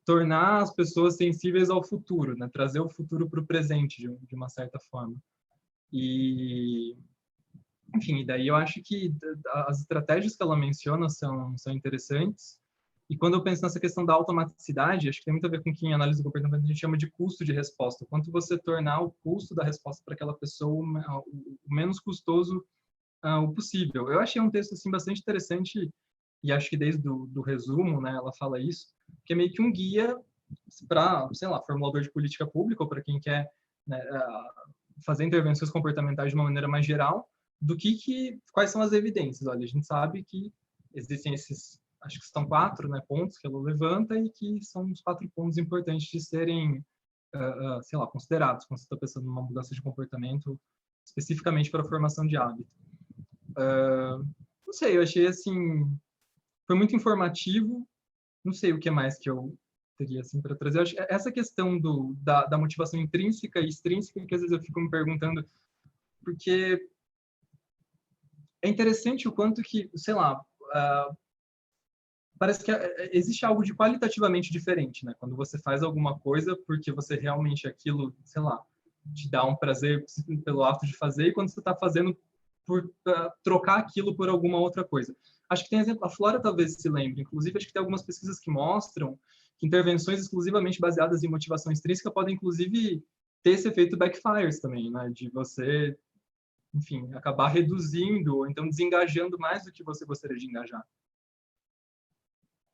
tornar as pessoas sensíveis ao futuro, né? Trazer o futuro para o presente, de uma certa forma. E, enfim, daí eu acho que as estratégias que ela menciona são interessantes. E quando eu penso nessa questão da automaticidade, acho que tem muito a ver com o que em análise do comportamento a gente chama de custo de resposta. Quanto você tornar o custo da resposta para aquela pessoa o menos custoso o possível. Eu achei um texto assim bastante interessante, e acho que desde do resumo, né, ela fala isso, que é meio que um guia para, sei lá, formulador de política pública ou para quem quer, né, fazer intervenções comportamentais de uma maneira mais geral, quais são as evidências. Olha, a gente sabe que existem esses, acho que são 4, né, pontos que ela levanta e que são os 4 pontos importantes de serem, sei lá, considerados quando você está pensando numa mudança de comportamento especificamente para a formação de hábito. Não sei, eu achei assim, foi muito informativo. Não sei o que mais que eu teria assim para trazer. Eu acho que essa questão da motivação intrínseca e extrínseca, que às vezes eu fico me perguntando, porque é interessante o quanto que, sei lá, parece que existe algo de qualitativamente diferente, né? Quando você faz alguma coisa porque você realmente aquilo, sei lá, te dá um prazer pelo ato de fazer, e quando você está fazendo por trocar aquilo por alguma outra coisa. Acho que tem exemplo, a Flora talvez se lembre, inclusive acho que tem algumas pesquisas que mostram que intervenções exclusivamente baseadas em motivação extrínseca podem inclusive ter esse efeito backfires também, né, de você, enfim, acabar reduzindo ou então desengajando mais do que você gostaria de engajar.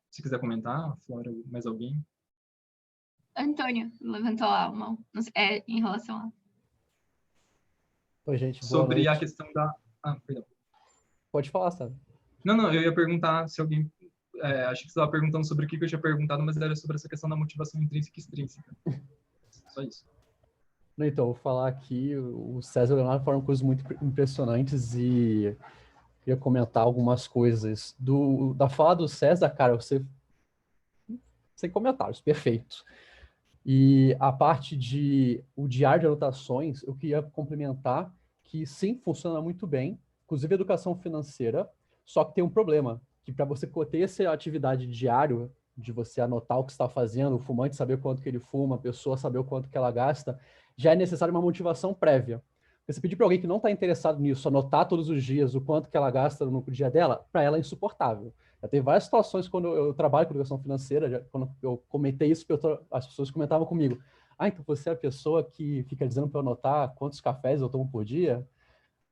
Se quiser comentar, Flora, mais alguém? Antônio levantou a mão, em relação a... Oi, gente, boa Sobre noite. a questão da... perdão. Pode falar, sabe? Não, eu ia perguntar se alguém... acho que você estava perguntando sobre o que eu tinha perguntado, mas era sobre essa questão da motivação intrínseca e extrínseca. Só isso. Então, vou falar aqui, o César e o Leonardo falaram coisas muito impressionantes e queria comentar algumas coisas. Da fala do César, cara, você... Sem comentários, perfeito. E a parte o diário de anotações, eu queria complementar que sim, funciona muito bem, inclusive educação financeira, só que tem um problema, que para você ter essa atividade diário, de você anotar o que está fazendo, o fumante saber quanto que ele fuma, a pessoa saber o quanto que ela gasta, já é necessário uma motivação prévia. Você pedir para alguém que não está interessado nisso, anotar todos os dias o quanto que ela gasta no dia dela, para ela é insuportável. Já teve várias situações quando eu trabalho com educação financeira, quando eu comentei isso, as pessoas comentavam comigo, então você é a pessoa que fica dizendo para eu anotar quantos cafés eu tomo por dia?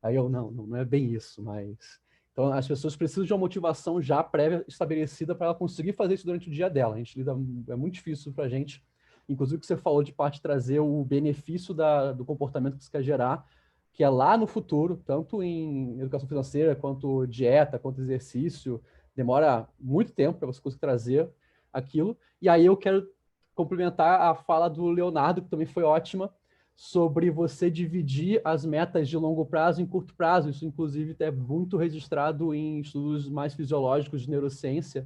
Aí eu, não é bem isso, mas... Então, as pessoas precisam de uma motivação já prévia estabelecida para ela conseguir fazer isso durante o dia dela. É muito difícil para a gente. Inclusive, o que você falou de parte trazer o benefício do comportamento que você quer gerar, que é lá no futuro, tanto em educação financeira, quanto dieta, quanto exercício, demora muito tempo para você conseguir trazer aquilo. E aí eu quero complementar a fala do Leonardo, que também foi ótima, sobre você dividir as metas de longo prazo em curto prazo. Isso, inclusive, é muito registrado em estudos mais fisiológicos de neurociência,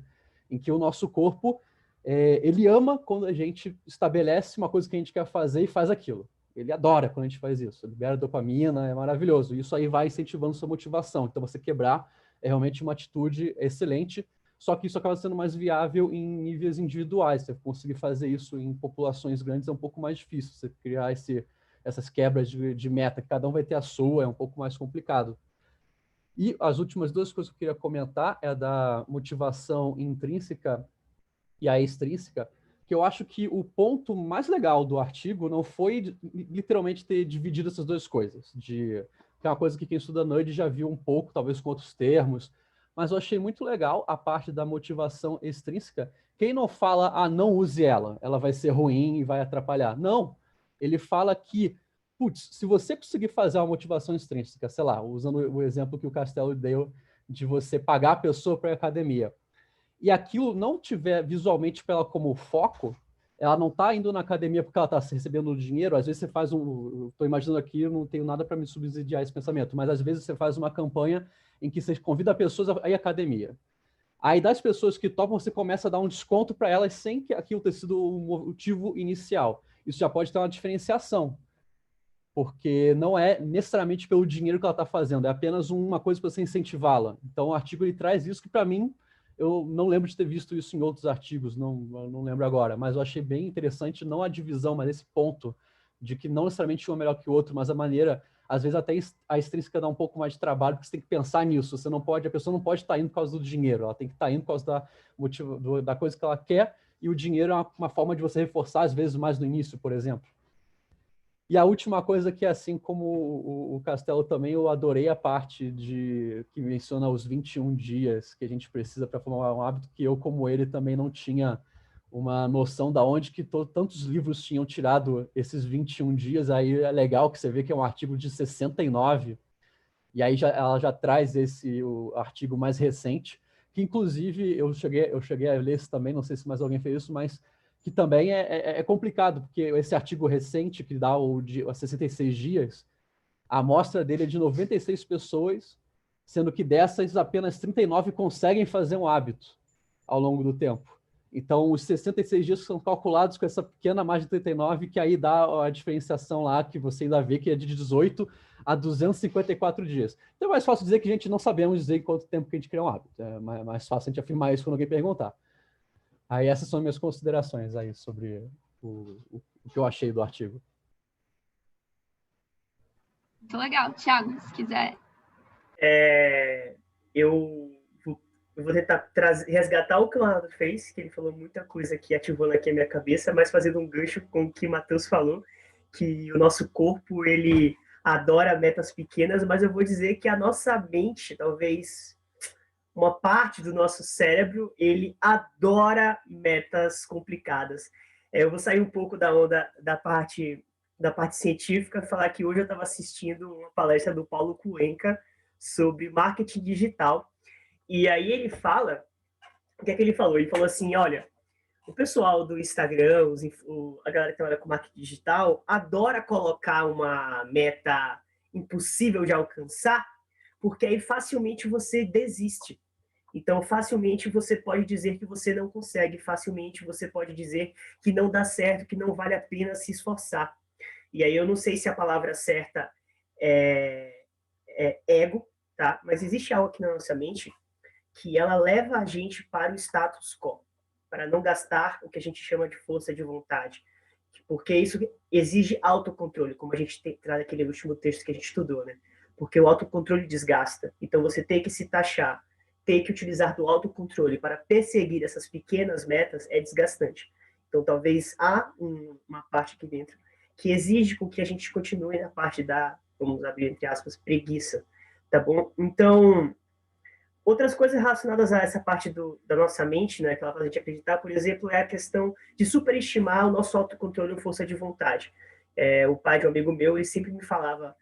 em que o nosso corpo, ele ama quando a gente estabelece uma coisa que a gente quer fazer e faz aquilo. Ele adora quando a gente faz isso. Libera dopamina, é maravilhoso. Isso aí vai incentivando sua motivação. Então, você quebrar é realmente uma atitude excelente, só que isso acaba sendo mais viável em níveis individuais. Você conseguir fazer isso em populações grandes é um pouco mais difícil. Você criar essas quebras de meta, que cada um vai ter a sua, é um pouco mais complicado. E as últimas 2 coisas que eu queria comentar é da motivação intrínseca e a extrínseca, que eu acho que o ponto mais legal do artigo não foi literalmente ter dividido essas 2 coisas, que é uma coisa que quem estuda Nudge já viu um pouco, talvez com outros termos, mas eu achei muito legal a parte da motivação extrínseca. Quem não fala, não use ela vai ser ruim e vai atrapalhar. Não, ele fala que, se você conseguir fazer uma motivação extrínseca, sei lá, usando o exemplo que o Castelo deu de você pagar a pessoa para ir à academia, e aquilo não tiver visualmente para ela como foco, ela não está indo na academia porque ela está recebendo dinheiro, às vezes você faz estou imaginando aqui, eu não tenho nada para me subsidiar esse pensamento, mas às vezes você faz uma campanha em que você convida pessoas a ir à academia. Aí das pessoas que topam, você começa a dar um desconto para elas sem que aquilo tenha sido o motivo inicial. Isso já pode ter uma diferenciação, porque não é necessariamente pelo dinheiro que ela está fazendo, é apenas uma coisa para você incentivá-la. Então o artigo ele traz isso que para mim, eu não lembro de ter visto isso em outros artigos, não lembro agora, mas eu achei bem interessante, não a divisão, mas esse ponto de que não necessariamente um é melhor que o outro, mas às vezes até a extrínseca dá um pouco mais de trabalho, porque você tem que pensar nisso. A pessoa não pode estar indo por causa do dinheiro, ela tem que estar indo por causa da coisa que ela quer, e o dinheiro é uma forma de você reforçar, às vezes, mais no início, por exemplo. E a última coisa que, assim como o Castelo também, eu adorei a parte que menciona os 21 dias que a gente precisa para formar um hábito, que eu, como ele, também não tinha uma noção da onde que tantos livros tinham tirado esses 21 dias. Aí é legal que você vê que é um artigo de 69, e aí ela já traz o artigo mais recente, que inclusive eu cheguei a ler isso também, não sei se mais alguém fez isso, mas que também é complicado, porque esse artigo recente, que dá os 66 dias, a amostra dele é de 96 pessoas, sendo que dessas apenas 39 conseguem fazer um hábito ao longo do tempo. Então, os 66 dias são calculados com essa pequena margem de 39, que aí dá a diferenciação lá, que você ainda vê que é de 18 a 254 dias. Então, é mais fácil dizer que a gente não sabemos dizer quanto tempo que a gente cria um hábito. É mais fácil a gente afirmar isso quando alguém perguntar. Aí essas são minhas considerações aí sobre o que eu achei do artigo. Muito legal. Thiago, se quiser. Eu vou tentar resgatar o que o Leonardo fez, que ele falou muita coisa que ativou aqui a minha cabeça, mas fazendo um gancho com o que o Matheus falou, que o nosso corpo, ele adora metas pequenas, mas eu vou dizer que a nossa mente, talvez uma parte do nosso cérebro, ele adora metas complicadas. Eu vou sair um pouco da onda da parte científica, falar que hoje eu estava assistindo uma palestra do Paulo Cuenca sobre marketing digital, e aí ele fala, o que é que ele falou? Ele falou assim, olha, o pessoal do Instagram, a galera que trabalha com marketing digital, adora colocar uma meta impossível de alcançar, porque aí facilmente você desiste. Então, facilmente você pode dizer que você não consegue, facilmente você pode dizer que não dá certo, que não vale a pena se esforçar. E aí eu não sei se a palavra certa é ego, tá? Mas existe algo aqui na nossa mente que ela leva a gente para o status quo, para não gastar o que a gente chama de força de vontade. Porque isso exige autocontrole, como a gente traz aquele último texto que a gente estudou, né? Porque o autocontrole desgasta. Então, você tem que se taxar, tem que utilizar do autocontrole para perseguir essas pequenas metas é desgastante. Então, talvez há uma parte aqui dentro que exige com que a gente continue na parte da, vamos abrir entre aspas, preguiça, tá bom? Então, outras coisas relacionadas a essa parte da nossa mente, né, que ela faz a gente acreditar, por exemplo, é a questão de superestimar o nosso autocontrole e força de vontade. O pai de um amigo meu, ele sempre me falava,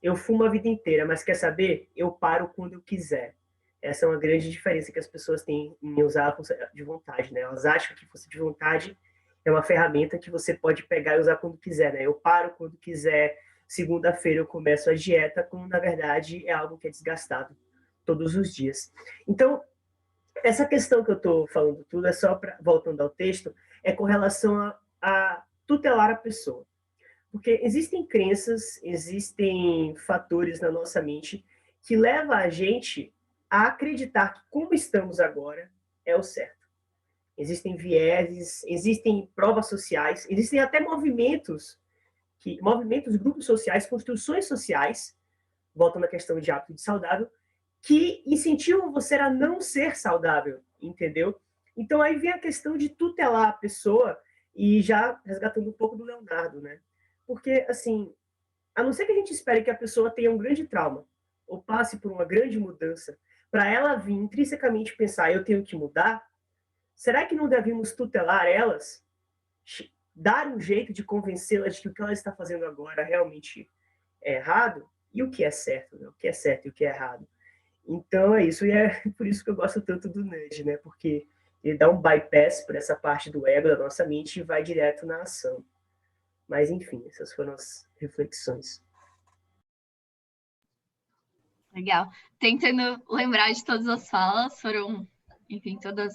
eu fumo a vida inteira, mas quer saber? Eu paro quando eu quiser. Essa é uma grande diferença que as pessoas têm em usar a força de vontade, né? Elas acham que força de vontade é uma ferramenta que você pode pegar e usar quando quiser, né? Eu paro quando quiser, segunda-feira eu começo a dieta, quando na verdade é algo que é desgastado todos os dias. Então, essa questão que eu estou falando tudo é só, voltando ao texto, é com relação a tutelar a pessoa. Porque existem crenças, existem fatores na nossa mente que levam a gente a acreditar que como estamos agora é o certo. Existem vieses, existem provas sociais, existem até movimentos, grupos sociais, construções sociais, voltando à questão de hábito de saudável, que incentivam você a não ser saudável, entendeu? Então aí vem a questão de tutelar a pessoa, e já resgatando um pouco do Leonardo, né? Porque, assim, a não ser que a gente espere que a pessoa tenha um grande trauma, ou passe por uma grande mudança, para ela vir intrinsecamente pensar, eu tenho que mudar, será que não devemos tutelar elas? Dar um jeito de convencê-las de que o que ela está fazendo agora realmente é errado? E o que é certo, né? O que é certo e o que é errado? Então é isso, e é por isso que eu gosto tanto do nudge, né? Porque ele dá um bypass por essa parte do ego da nossa mente e vai direto na ação. Mas, enfim, essas foram as reflexões. Legal. Tentando lembrar de todas as falas, foram, enfim, todas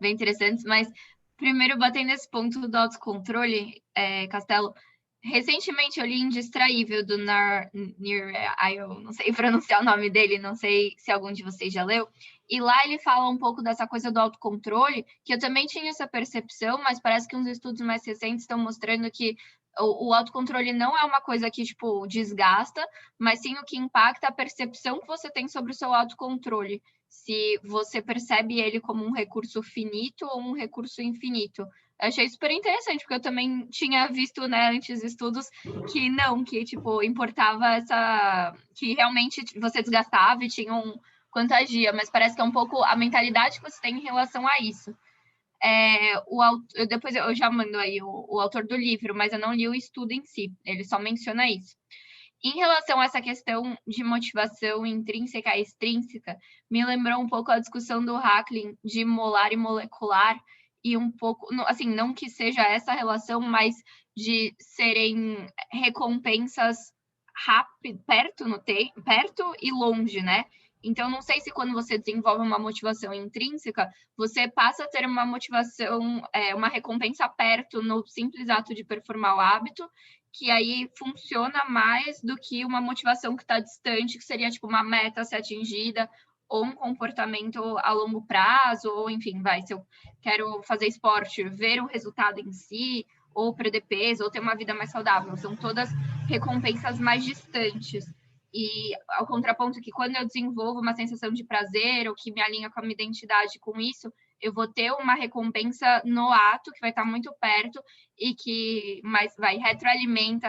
bem interessantes, mas primeiro, batendo nesse ponto do autocontrole, Castelo, recentemente eu li Indistraível, do Nir Eyal, não sei pronunciar o nome dele, não sei se algum de vocês já leu, e lá ele fala um pouco dessa coisa do autocontrole, que eu também tinha essa percepção, mas parece que uns estudos mais recentes estão mostrando que o autocontrole não é uma coisa que, tipo, desgasta, mas sim o que impacta a percepção que você tem sobre o seu autocontrole. Se você percebe ele como um recurso finito ou um recurso infinito. Eu achei super interessante, porque eu também tinha visto, né, antes estudos que não, que, tipo, importava que realmente você desgastava e tinha um quanto agia, mas parece que é um pouco a mentalidade que você tem em relação a isso. Depois eu já mando aí o autor do livro, mas eu não li o estudo em si, ele só menciona isso. Em relação a essa questão de motivação intrínseca e extrínseca, me lembrou um pouco a discussão do Hacklin de molar e molecular, e um pouco, assim, não que seja essa relação, mas de serem recompensas rápido, perto e longe, né? Então, não sei se quando você desenvolve uma motivação intrínseca, você passa a ter uma motivação, uma recompensa perto no simples ato de performar o hábito, que aí funciona mais do que uma motivação que está distante, que seria tipo uma meta a ser atingida, ou um comportamento a longo prazo, ou enfim, se eu quero fazer esporte, ver o resultado em si, ou perder peso, ou ter uma vida mais saudável. São todas recompensas mais distantes. E ao contraponto que quando eu desenvolvo uma sensação de prazer, ou que me alinha com a minha identidade com isso, eu vou ter uma recompensa no ato, que vai estar muito perto, e que mais vai retroalimenta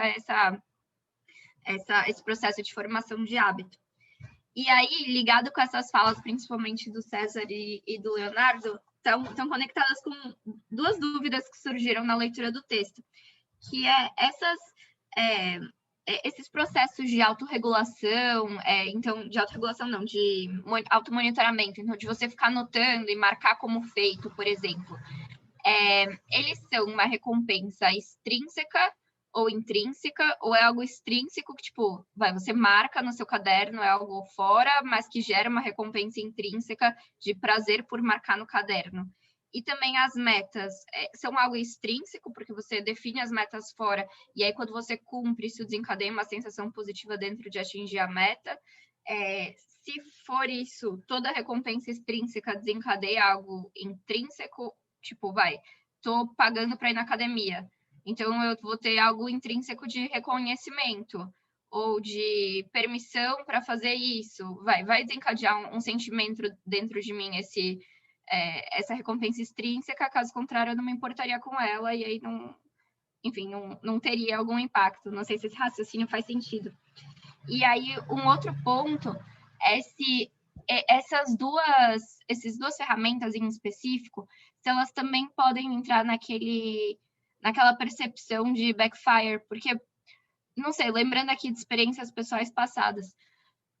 esse processo de formação de hábito. E aí, ligado com essas falas, principalmente do César e do Leonardo, estão conectadas com duas dúvidas que surgiram na leitura do texto, que esses processos de autorregulação, então, de autorregulação não, de automonitoramento, então, de você ficar anotando e marcar como feito, por exemplo, eles são uma recompensa extrínseca ou intrínseca, ou é algo extrínseco que, tipo, você marca no seu caderno, é algo fora, mas que gera uma recompensa intrínseca de prazer por marcar no caderno. E também as metas são algo extrínseco, porque você define as metas fora, e aí quando você cumpre, isso desencadeia uma sensação positiva dentro de atingir a meta. Se for isso, toda recompensa extrínseca desencadeia algo intrínseco, tipo, tô pagando para ir na academia, então eu vou ter algo intrínseco de reconhecimento ou de permissão para fazer isso, vai desencadear um sentimento dentro de mim, essa recompensa extrínseca, caso contrário eu não me importaria com ela e aí não teria algum impacto. Não sei se esse raciocínio faz sentido. E aí um outro ponto é se essas duas ferramentas em específico, se elas também podem entrar naquela percepção de backfire, porque, não sei, lembrando aqui de experiências pessoais passadas,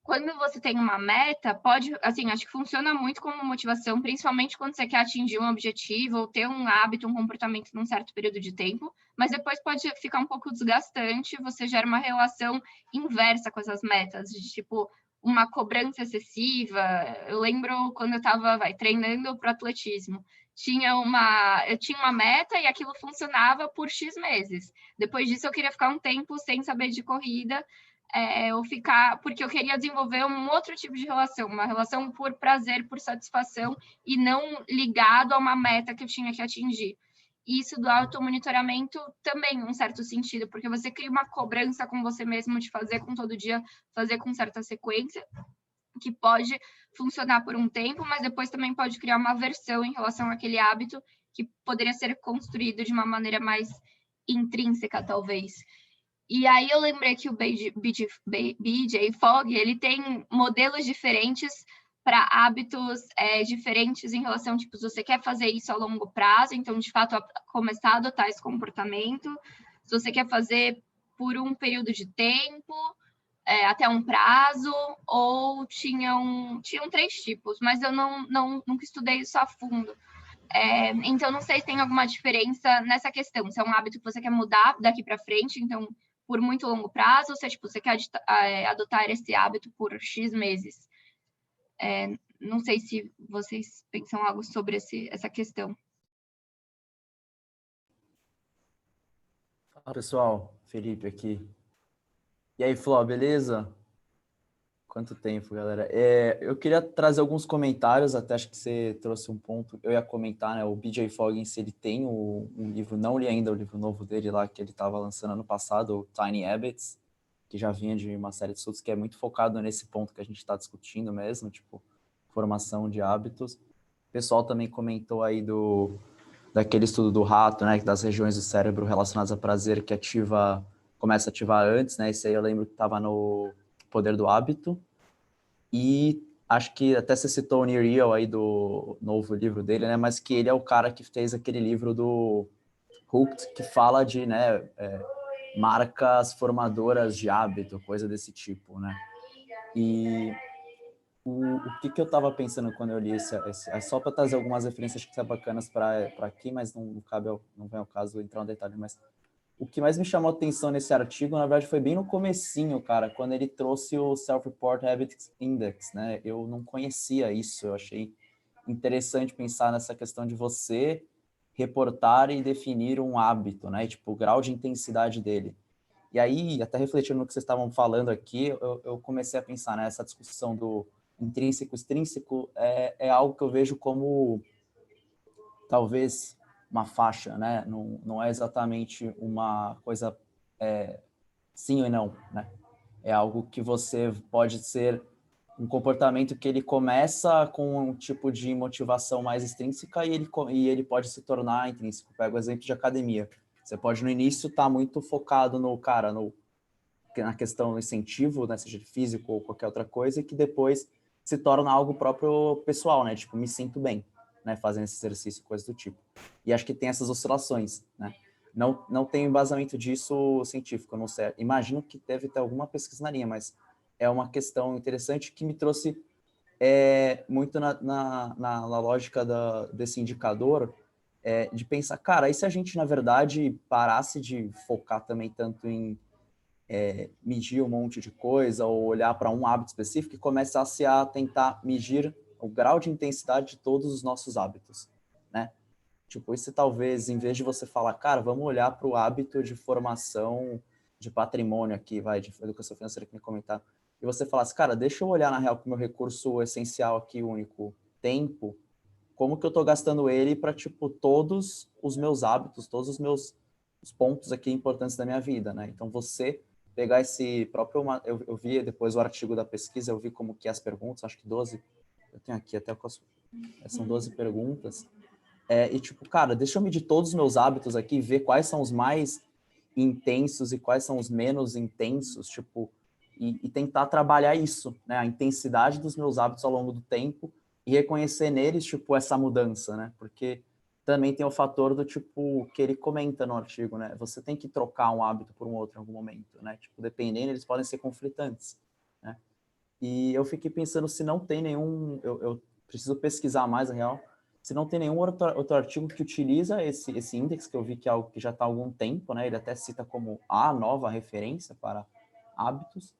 quando você tem uma meta, assim, acho que funciona muito como motivação, principalmente quando você quer atingir um objetivo ou ter um hábito, um comportamento num certo período de tempo, mas depois pode ficar um pouco desgastante, você gera uma relação inversa com essas metas, de tipo, uma cobrança excessiva. Eu lembro quando eu estava treinando para o atletismo, eu tinha uma meta e aquilo funcionava por X meses. Depois disso, eu queria ficar um tempo sem saber de corrida, porque eu queria desenvolver um outro tipo de relação, uma relação por prazer, por satisfação, e não ligado a uma meta que eu tinha que atingir. Isso do automonitoramento também, em um certo sentido, porque você cria uma cobrança com você mesmo de fazer com todo dia, fazer com certa sequência, que pode funcionar por um tempo, mas depois também pode criar uma aversão em relação àquele hábito que poderia ser construído de uma maneira mais intrínseca, talvez. E aí eu lembrei que o BJ Fogg, ele tem modelos diferentes para hábitos diferentes em relação, tipo, se você quer fazer isso a longo prazo, então, de fato, começar a adotar esse comportamento, se você quer fazer por um período de tempo, até um prazo, ou tinham 3 tipos, mas eu nunca estudei isso a fundo. Então, não sei se tem alguma diferença nessa questão, se é um hábito que você quer mudar daqui para frente, então, por muito longo prazo, ou se tipo, você quer adotar esse hábito por X meses. Não sei se vocês pensam algo sobre essa questão. Fala, pessoal. Felipe aqui. E aí, Fló, beleza? Quanto tempo, galera. Eu queria trazer alguns comentários, até acho que você trouxe um ponto. Eu ia comentar, né? O BJ Foggins, ele tem um livro, não li ainda o livro novo dele lá, que ele estava lançando ano passado, o Tiny Habits, que já vinha de uma série de estudos que é muito focado nesse ponto que a gente está discutindo mesmo, tipo, formação de hábitos. O pessoal também comentou aí daquele estudo do rato, né? Das regiões do cérebro relacionadas a prazer que começa a ativar antes, né? Esse aí eu lembro que estava no Poder do Hábito, e acho que até você citou o Nir Eyal aí do novo livro dele, né, mas que ele é o cara que fez aquele livro do Hooked, que fala de, né, marcas formadoras de hábito, coisa desse tipo, né, e o que eu estava pensando quando eu li é só para trazer algumas referências que são bacanas para aqui, mas não vem ao caso entrar no detalhe, mas o que mais me chamou a atenção nesse artigo, na verdade, foi bem no comecinho, cara, quando ele trouxe o Self-Report Habit Index, né? Eu não conhecia isso, eu achei interessante pensar nessa questão de você reportar e definir um hábito, né? Tipo, o grau de intensidade dele. E aí, até refletindo no que vocês estavam falando aqui, eu comecei a pensar, né? Essa discussão do intrínseco, extrínseco, é algo que eu vejo como, talvez, uma faixa, né? Não é exatamente uma coisa sim ou não, né? É algo que você pode ser um comportamento que ele começa com um tipo de motivação mais extrínseca e ele pode se tornar intrínseco. Pega o exemplo de academia. Você pode no início estar muito focado na questão do incentivo, né, seja físico ou qualquer outra coisa, e que depois se torna algo próprio pessoal, né? Tipo, me sinto bem, né, fazendo esse exercício, coisa do tipo. E acho que tem essas oscilações, né? Não tem embasamento disso científico, não sei. Imagino que deve ter alguma pesquisa na linha, mas é uma questão interessante que me trouxe muito na lógica desse indicador, de pensar, cara, e se a gente, na verdade, parasse de focar também tanto em medir um monte de coisa ou olhar para um hábito específico e começasse a tentar medir o grau de intensidade de todos os nossos hábitos, né? Tipo, isso talvez, em vez de você falar, cara, vamos olhar para o hábito de formação de patrimônio aqui, de educação financeira que me comentar, e você falasse, cara, deixa eu olhar na real para o meu recurso essencial aqui, único, tempo, como que eu estou gastando ele para, tipo, todos os meus hábitos, todos os pontos aqui importantes da minha vida, né? Então, você pegar esse próprio... Eu vi depois o artigo da pesquisa, eu vi como que as perguntas, acho que 12, eu tenho aqui até, são 12 perguntas, e tipo, cara, deixa eu medir todos os meus hábitos aqui, ver quais são os mais intensos e quais são os menos intensos, tipo, e tentar trabalhar isso, né, a intensidade dos meus hábitos ao longo do tempo e reconhecer neles, tipo, essa mudança, né, porque também tem o fator do, tipo, que ele comenta no artigo, né, você tem que trocar um hábito por um outro em algum momento, né, tipo, dependendo, eles podem ser conflitantes, né, e eu fiquei pensando se não tem nenhum, eu preciso pesquisar mais, na real, se não tem nenhum outro artigo que utiliza esse índice, que eu vi que é algo que já está há algum tempo, né? Ele até cita como a nova referência para hábitos,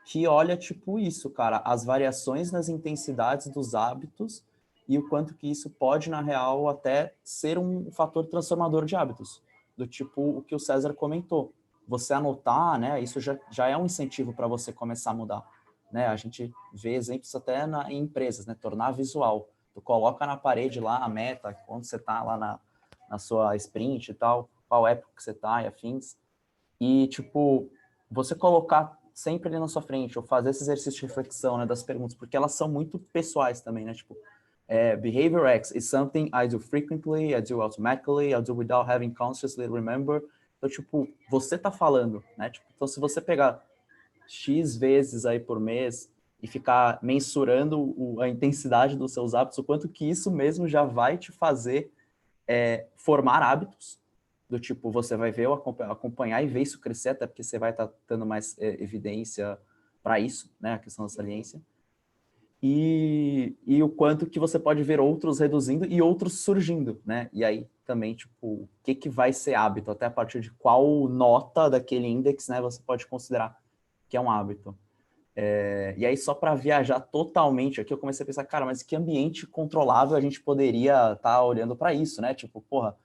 que olha, tipo, isso, cara, as variações nas intensidades dos hábitos e o quanto que isso pode, na real, até ser um fator transformador de hábitos, do tipo o que o César comentou. Você anotar, né? Isso já é um incentivo para você começar a mudar, né? A gente vê exemplos até em empresas, né? Tornar visual. Tu coloca na parede lá a meta, quando você está lá na sua sprint e tal, qual época que você está e afins. E, tipo, você colocar sempre ali na sua frente, ou fazer esse exercício de reflexão, né, das perguntas, porque elas são muito pessoais também, né? Tipo, behavior X is something I do frequently, I do automatically, I do without having consciously remember. Então, tipo, você tá falando, né? Tipo, então, se você pegar X vezes aí por mês e ficar mensurando a intensidade dos seus hábitos, o quanto que isso mesmo já vai te fazer formar hábitos, do tipo, você vai ver, acompanhar e ver isso crescer, até porque você vai estar dando mais evidência para isso, né, a questão da saliência, e o quanto que você pode ver outros reduzindo e outros surgindo, né, e aí também, tipo, o que vai ser hábito, até a partir de qual nota daquele índice, né, você pode considerar que é um hábito. E aí, só para viajar totalmente aqui, eu comecei a pensar, cara, mas que ambiente controlável a gente poderia estar olhando para isso, né? Tipo, porra,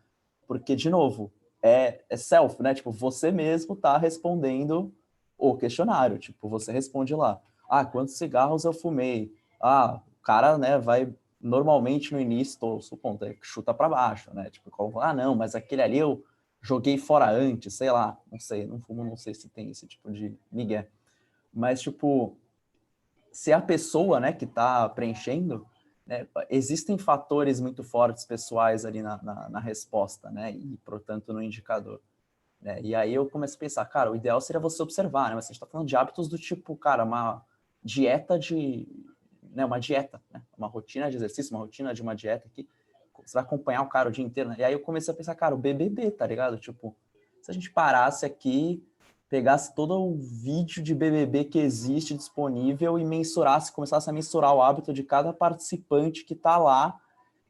porque, de novo, é self, né? Tipo, você mesmo tá respondendo o questionário, tipo, você responde lá. Ah, quantos cigarros eu fumei? Ah, o cara, né, vai normalmente no início, supondo, chuta para baixo, né? Tipo, não, mas aquele ali eu joguei fora antes, sei lá, não sei, não fumo, não sei se tem esse tipo de migué. Mas, tipo, se a pessoa, né, que está preenchendo, né, existem fatores muito fortes pessoais ali na resposta, né, e, portanto, no indicador. Né? E aí eu começo a pensar, cara, o ideal seria você observar, né, mas você está falando de hábitos do tipo, cara, uma dieta né, uma dieta, né, uma rotina de exercício, uma rotina de uma dieta que você vai acompanhar o cara o dia inteiro, né? E aí eu comecei a pensar, cara, o BBB, tá ligado? Tipo, se a gente parasse aqui, pegasse todo o vídeo de BBB que existe disponível e mensurasse, começasse a mensurar o hábito de cada participante que tá lá,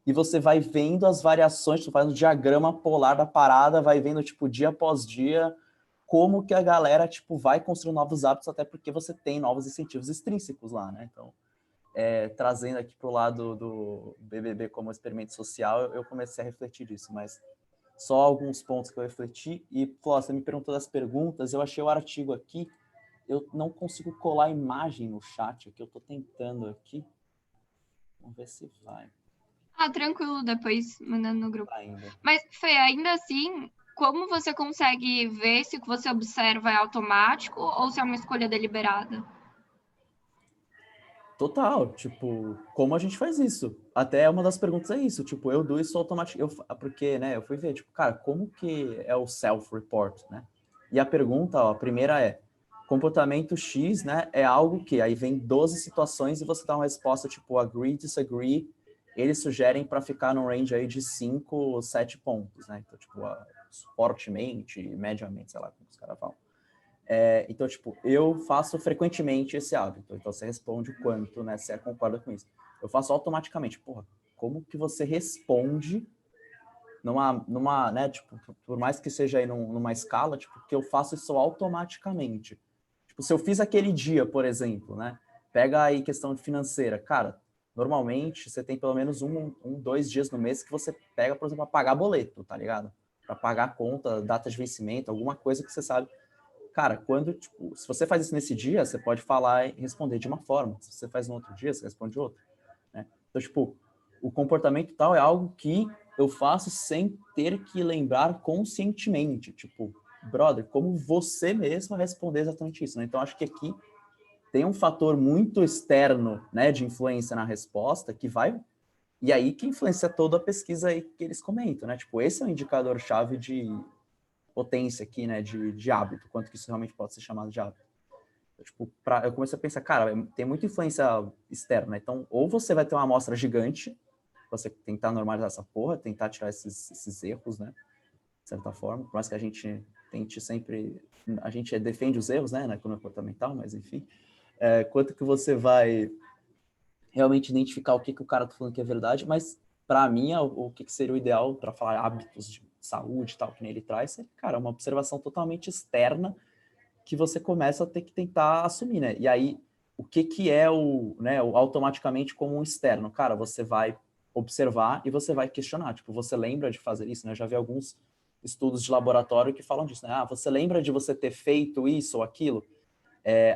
e você vai vendo as variações, tu faz um diagrama polar da parada, vai vendo, tipo, dia após dia, como que a galera, tipo, vai construir novos hábitos, até porque você tem novos incentivos extrínsecos lá, né? Então, trazendo aqui para o lado do BBB como experimento social, eu comecei a refletir disso, mas só alguns pontos que eu refleti. E, Fló, você me perguntou das perguntas, eu achei o artigo aqui, eu não consigo colar a imagem no chat, que eu estou tentando aqui. Vamos ver se vai. Ah, tranquilo, depois mandando no grupo. Ainda. Mas, Fê, ainda assim, como você consegue ver se o que você observa é automático ou se é uma escolha deliberada? Total, tipo, como a gente faz isso? Até uma das perguntas é isso, tipo, eu dou isso automaticamente, porque, né, eu fui ver, tipo, cara, como que é o self-report, né? E a pergunta, ó, a primeira é, comportamento X, né, é algo que, aí vem 12 situações e você dá uma resposta, tipo, agree, disagree, eles sugerem para ficar no range aí de 5 ou 7 pontos, né? Então, tipo, fortemente, mediamente, sei lá como os caras falam. Então, tipo, eu faço frequentemente esse hábito. Então, você responde o quanto, né? Você concorda com isso. Eu faço automaticamente. Porra, como que você responde né? Tipo, por mais que seja aí numa escala, tipo, que eu faço isso automaticamente. Tipo, se eu fiz aquele dia, por exemplo, né? Pega aí questão financeira. Cara, normalmente você tem pelo menos 2 dias no mês que você pega, por exemplo, para pagar boleto, tá ligado? Para pagar a conta, data de vencimento, alguma coisa que você sabe. Cara, tipo, se você faz isso nesse dia, você pode falar e responder de uma forma. Se você faz no outro dia, você responde de outra, né? Então, tipo, o comportamento tal é algo que eu faço sem ter que lembrar conscientemente. Tipo, brother, como você mesmo vai responder exatamente isso, né? Então, acho que aqui tem um fator muito externo, né, de influência na resposta que vai... E aí que influencia toda a pesquisa aí que eles comentam, né? Tipo, esse é um indicador-chave de potência aqui, né, de hábito, quanto que isso realmente pode ser chamado de hábito. Então, tipo, eu comecei a pensar, cara, tem muita influência externa, então ou você vai ter uma amostra gigante, você tentar normalizar essa porra, tentar tirar esses erros, né, de certa forma, por mais que a gente tente sempre, a gente defende os erros, né, na economia comportamental, mas enfim, quanto que você vai realmente identificar o que o cara tá falando que é verdade, mas para mim, o que seria o ideal para falar hábitos de saúde e tal, que nem ele traz, é, cara, uma observação totalmente externa que você começa a ter que tentar assumir, né? E aí, o que é né, o automaticamente como um externo? Cara, você vai observar e você vai questionar. Tipo, você lembra de fazer isso, né? Eu já vi alguns estudos de laboratório que falam disso, né? Ah, você lembra de você ter feito isso ou aquilo?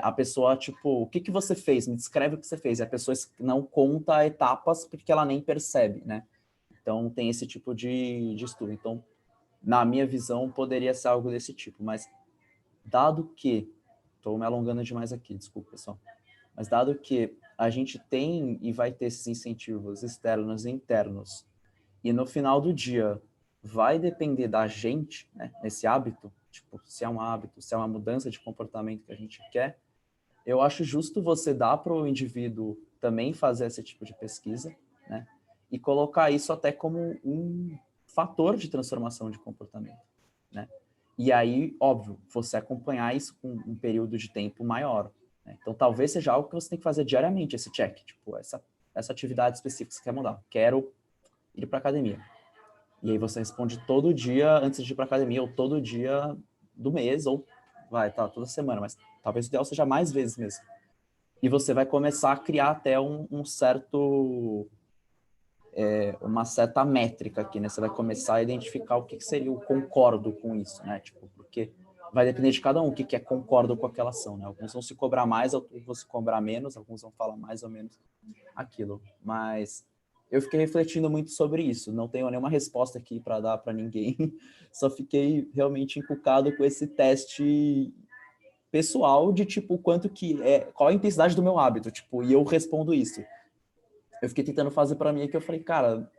A pessoa, tipo, o que você fez? Me descreve o que você fez. E a pessoa não conta etapas porque ela nem percebe, né? Então, tem esse tipo de estudo. Então, na minha visão, poderia ser algo desse tipo. Mas, dado que... Estou me alongando demais aqui, desculpa, pessoal. Mas, dado que a gente tem e vai ter esses incentivos externos e internos, e no final do dia vai depender da gente, né, nesse hábito, tipo, se é um hábito, se é uma mudança de comportamento que a gente quer, eu acho justo você dar para o indivíduo também fazer esse tipo de pesquisa, né? E colocar isso até como um fator de transformação de comportamento, né? E aí, óbvio, você acompanhar isso com um período de tempo maior, né? Então, talvez seja algo que você tem que fazer diariamente, esse check, tipo, essa atividade específica que você quer mudar. Quero ir para academia. E aí você responde todo dia antes de ir para academia, ou todo dia do mês, ou toda semana, mas talvez o ideal seja mais vezes mesmo. E você vai começar a criar até uma certa métrica aqui, né? Você vai começar a identificar o que seria o concordo com isso, né? Tipo, porque vai depender de cada um, o que é concordo com aquela ação, né? Alguns vão se cobrar mais, outros vão se cobrar menos, alguns vão falar mais ou menos aquilo. Mas eu fiquei refletindo muito sobre isso, não tenho nenhuma resposta aqui para dar para ninguém, só fiquei realmente encucado com esse teste pessoal de, tipo, quanto que qual a intensidade do meu hábito, tipo, e eu respondo isso. Eu fiquei tentando fazer para mim que eu falei, cara,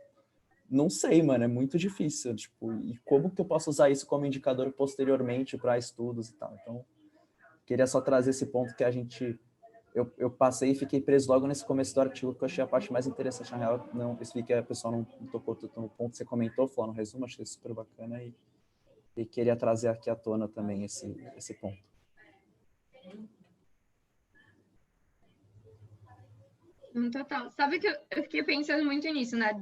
não sei, mano, é muito difícil, tipo, e como que eu posso usar isso como indicador posteriormente para estudos e tal. Então, queria só trazer esse ponto que eu passei e fiquei preso logo nesse começo do artigo, que eu achei a parte mais interessante, na real, não percebi que a pessoa não tocou tanto no ponto que você comentou, falou no resumo, achei super bacana e queria trazer aqui à tona também esse ponto. Total. Sabe que eu fiquei pensando muito nisso, né?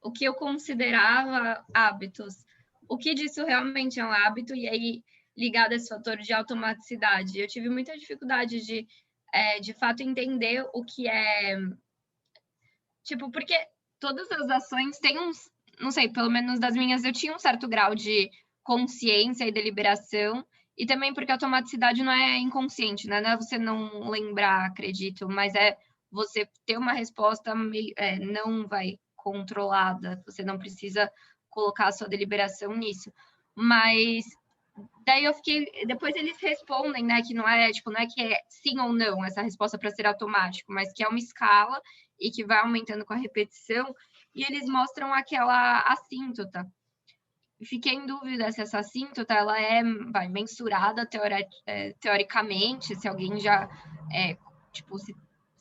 O que eu considerava hábitos, o que disso realmente é um hábito, e aí ligado a esse fator de automaticidade. Eu tive muita dificuldade de fato, entender o que é... Tipo, porque todas as ações têm não sei, pelo menos das minhas, eu tinha um certo grau de consciência e deliberação, e também porque a automaticidade não é inconsciente, né? Não é você não lembrar, acredito, mas é você ter uma resposta não controlada, você não precisa colocar a sua deliberação nisso. Mas daí eu fiquei, depois eles respondem, né, que não é que é sim ou não essa resposta para ser automático, mas que é uma escala e que vai aumentando com a repetição, e eles mostram aquela assíntota. Fiquei em dúvida se essa assíntota ela é mensurada teoricamente, se alguém já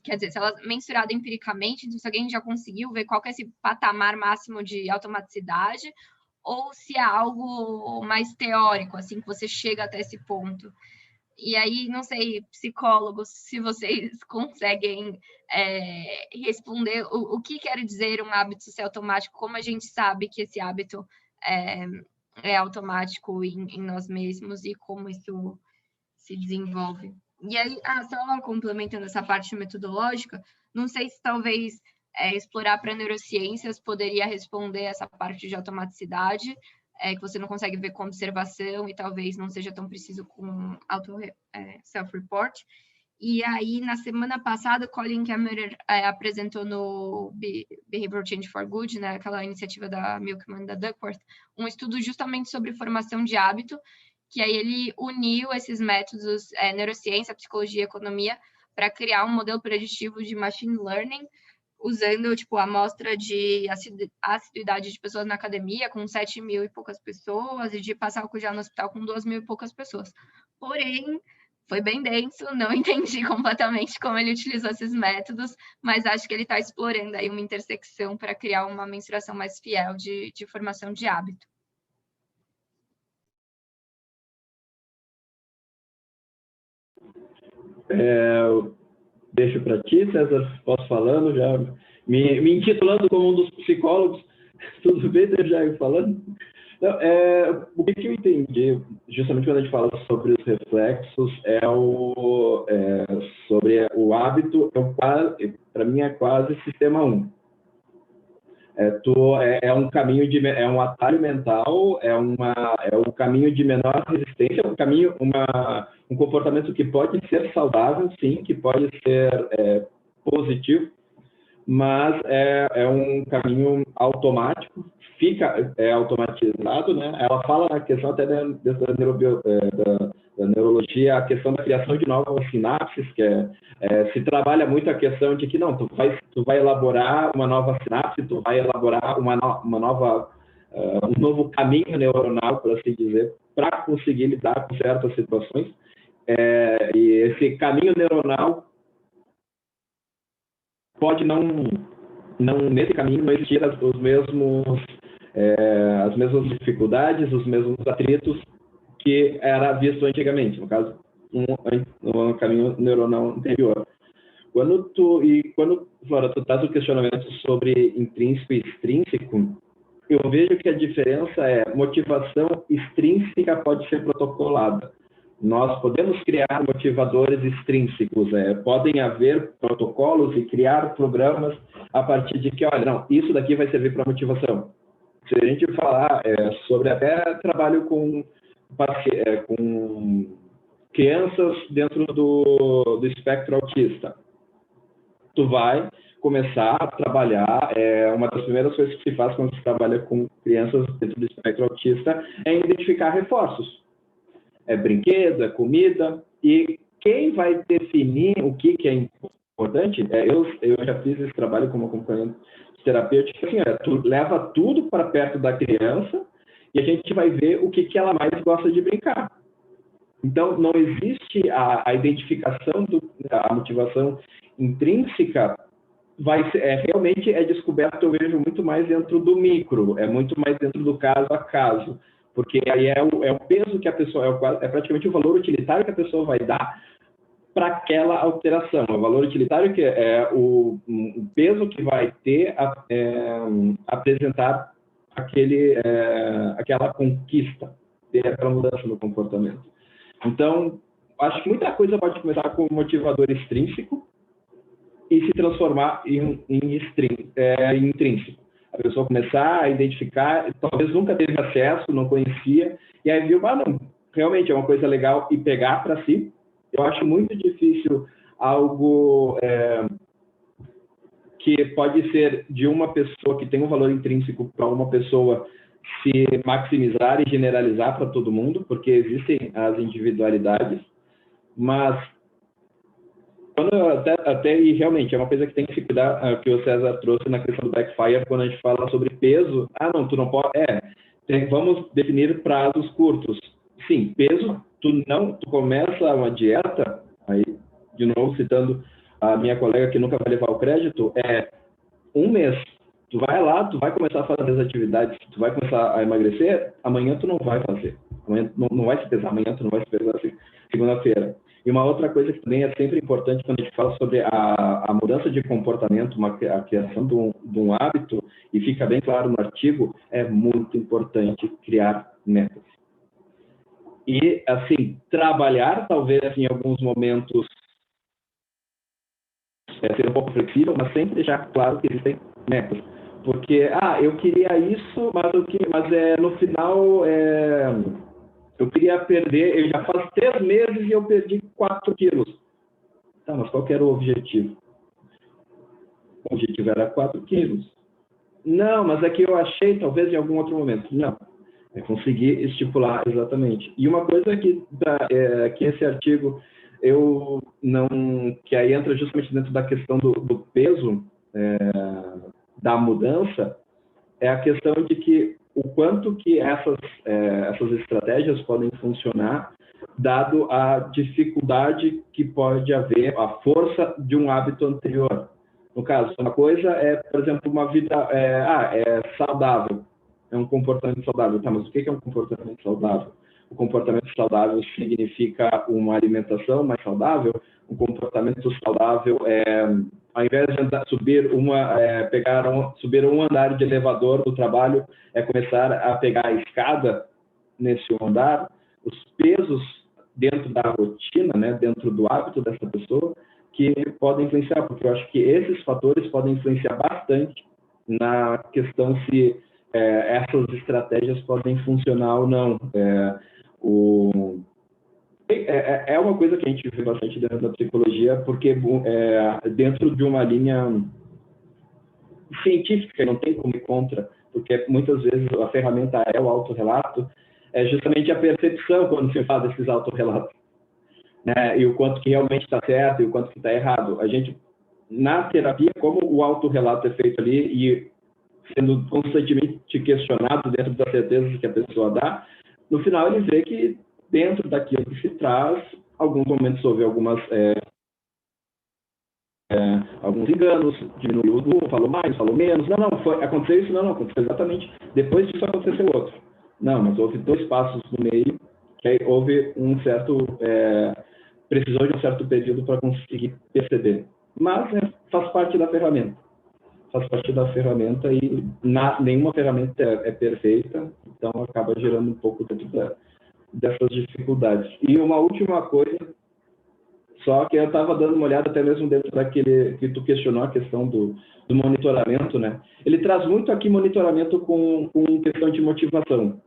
quer dizer, se ela é mensurada empiricamente, se alguém já conseguiu ver qual que é esse patamar máximo de automaticidade, ou se é algo mais teórico, assim, que você chega até esse ponto. E aí, não sei, psicólogos, se vocês conseguem responder o que quer dizer um hábito ser automático, como a gente sabe que esse hábito é automático em nós mesmos e como isso se desenvolve. E aí, só complementando essa parte metodológica, não sei se talvez explorar para neurociências poderia responder essa parte de automaticidade, que você não consegue ver com observação e talvez não seja tão preciso com self-report. E aí, na semana passada, Colin Cameron apresentou no Behavioral Change for Good, né, aquela iniciativa da Milkman e da Duckworth, um estudo justamente sobre formação de hábito, que aí ele uniu esses métodos, neurociência, psicologia e economia, para criar um modelo preditivo de machine learning, usando, tipo, a amostra de assiduidade de pessoas na academia, com 7.000 e poucas pessoas, e de passar álcool gel no hospital com 2.000 e poucas pessoas. Porém, foi bem denso, não entendi completamente como ele utilizou esses métodos, mas acho que ele está explorando aí uma intersecção para criar uma mensuração mais fiel de formação de hábito. Deixo para ti, César, posso falando, já me intitulando como um dos psicólogos, tudo bem, já ir falando? Não, o que eu entendi, justamente quando a gente fala sobre os reflexos, sobre o hábito, para mim é quase sistema 1. Um caminho é um atalho mental, é um caminho de menor resistência, um comportamento que pode ser saudável, sim, que pode ser positivo, mas é um caminho automático, fica automatizado, né? Ela fala na questão até da neurologia, a questão da criação de novas sinapses, que se trabalha muito a questão de que não, tu vai elaborar uma nova sinapse, tu vai elaborar um novo caminho neuronal, por assim dizer, para conseguir lidar com certas situações. E esse caminho neuronal pode nesse caminho não existir as mesmas dificuldades, os mesmos atritos que era visto antigamente, no caso, um caminho neuronal anterior. Quando Flora, tu traz o questionamento sobre intrínseco e extrínseco, eu vejo que a diferença motivação extrínseca pode ser protocolada. Nós podemos criar motivadores extrínsecos, podem haver protocolos e criar programas a partir de que, olha, não, isso daqui vai servir para motivação. Se a gente falar sobre até trabalho com com crianças dentro do espectro autista. Tu vai começar a trabalhar, uma das primeiras coisas que se faz quando se trabalha com crianças dentro do espectro autista é identificar reforços. É brinquedo, é comida, e quem vai definir o que é importante, eu já fiz esse trabalho como acompanhante terapêutico, assim, tu leva tudo para perto da criança e a gente vai ver o que ela mais gosta de brincar. Então, não existe a identificação, a motivação intrínseca, realmente é descoberto, eu vejo muito mais dentro do micro, é muito mais dentro do caso a caso, porque aí é o peso que a pessoa, é praticamente o valor utilitário que a pessoa vai dar para aquela alteração. O valor utilitário que é o peso que vai ter a apresentar aquela conquista, ter aquela mudança no comportamento. Então, acho que muita coisa pode começar com um motivador extrínseco e se transformar em intrínseco. A pessoa começar a identificar, talvez nunca teve acesso, não conhecia, e aí viu, não, realmente é uma coisa legal e pegar para si. Eu acho muito difícil algo que pode ser de uma pessoa que tem um valor intrínseco para uma pessoa se maximizar e generalizar para todo mundo, porque existem as individualidades, mas quando e realmente é uma coisa que tem que se cuidar, que o César trouxe na questão do backfire, quando a gente fala sobre peso, não, tu não pode, vamos definir prazos curtos. Sim, peso, tu começa uma dieta, aí, de novo, citando a minha colega que nunca vai levar o crédito, um mês. Tu vai lá, tu vai começar a fazer as atividades, tu vai começar a emagrecer, amanhã tu não vai fazer. Amanhã não vai se pesar, amanhã tu não vai se pesar assim, segunda-feira. E uma outra coisa que também é sempre importante quando a gente fala sobre a mudança de comportamento, a criação de um hábito, e fica bem claro no artigo, é muito importante criar metas. E, assim, trabalhar, talvez, em alguns momentos, ser um pouco flexível, mas sempre deixar claro que existem metas. Porque, eu queria isso, mas no final, eu queria perder, já faz 3 meses e eu perdi 4 quilos. Tá, mas qual que era o objetivo? O objetivo era 4 quilos. Não, mas é que eu achei, talvez, em algum outro momento. Não. É conseguir estipular exatamente. E uma coisa que esse artigo que aí entra justamente dentro da questão do peso da mudança, é a questão de que o quanto que essas estratégias podem funcionar, dado a dificuldade que pode haver, a força de um hábito anterior. No caso, uma coisa por exemplo, uma vida saudável. É um comportamento saudável. Tá, mas o que é um comportamento saudável? O comportamento saudável significa uma alimentação mais saudável. Um comportamento saudável ao invés de subir um andar de elevador do trabalho, começar a pegar a escada nesse andar. Os pesos dentro da rotina, né, dentro do hábito dessa pessoa, que podem influenciar, porque eu acho que esses fatores podem influenciar bastante na questão se essas estratégias podem funcionar ou não. É uma coisa que a gente vê bastante dentro da psicologia, porque dentro de uma linha científica, não tem como ir contra, porque muitas vezes a ferramenta é o autorrelato, é justamente a percepção quando se faz esses autorrelatos, né? E o quanto que realmente está certo e o quanto que está errado. A gente, na terapia, como o autorrelato é feito ali e sendo constantemente questionado dentro das certezas que a pessoa dá, no final ele vê que dentro daquilo que se traz, alguns momentos houve alguns enganos, diminuiu o volume, falou mais, falou menos, aconteceu isso, não, aconteceu exatamente, depois disso aconteceu outro. Não, mas houve 2 passos no meio, que aí houve precisou de um certo período para conseguir perceber. Mas faz parte da ferramenta. Faz parte da ferramenta e nenhuma ferramenta é perfeita, então acaba gerando um pouco dessas dificuldades. E uma última coisa, só que eu estava dando uma olhada até mesmo dentro daquele que tu questionou, a questão do monitoramento, né? Ele traz muito aqui monitoramento com questão de motivação.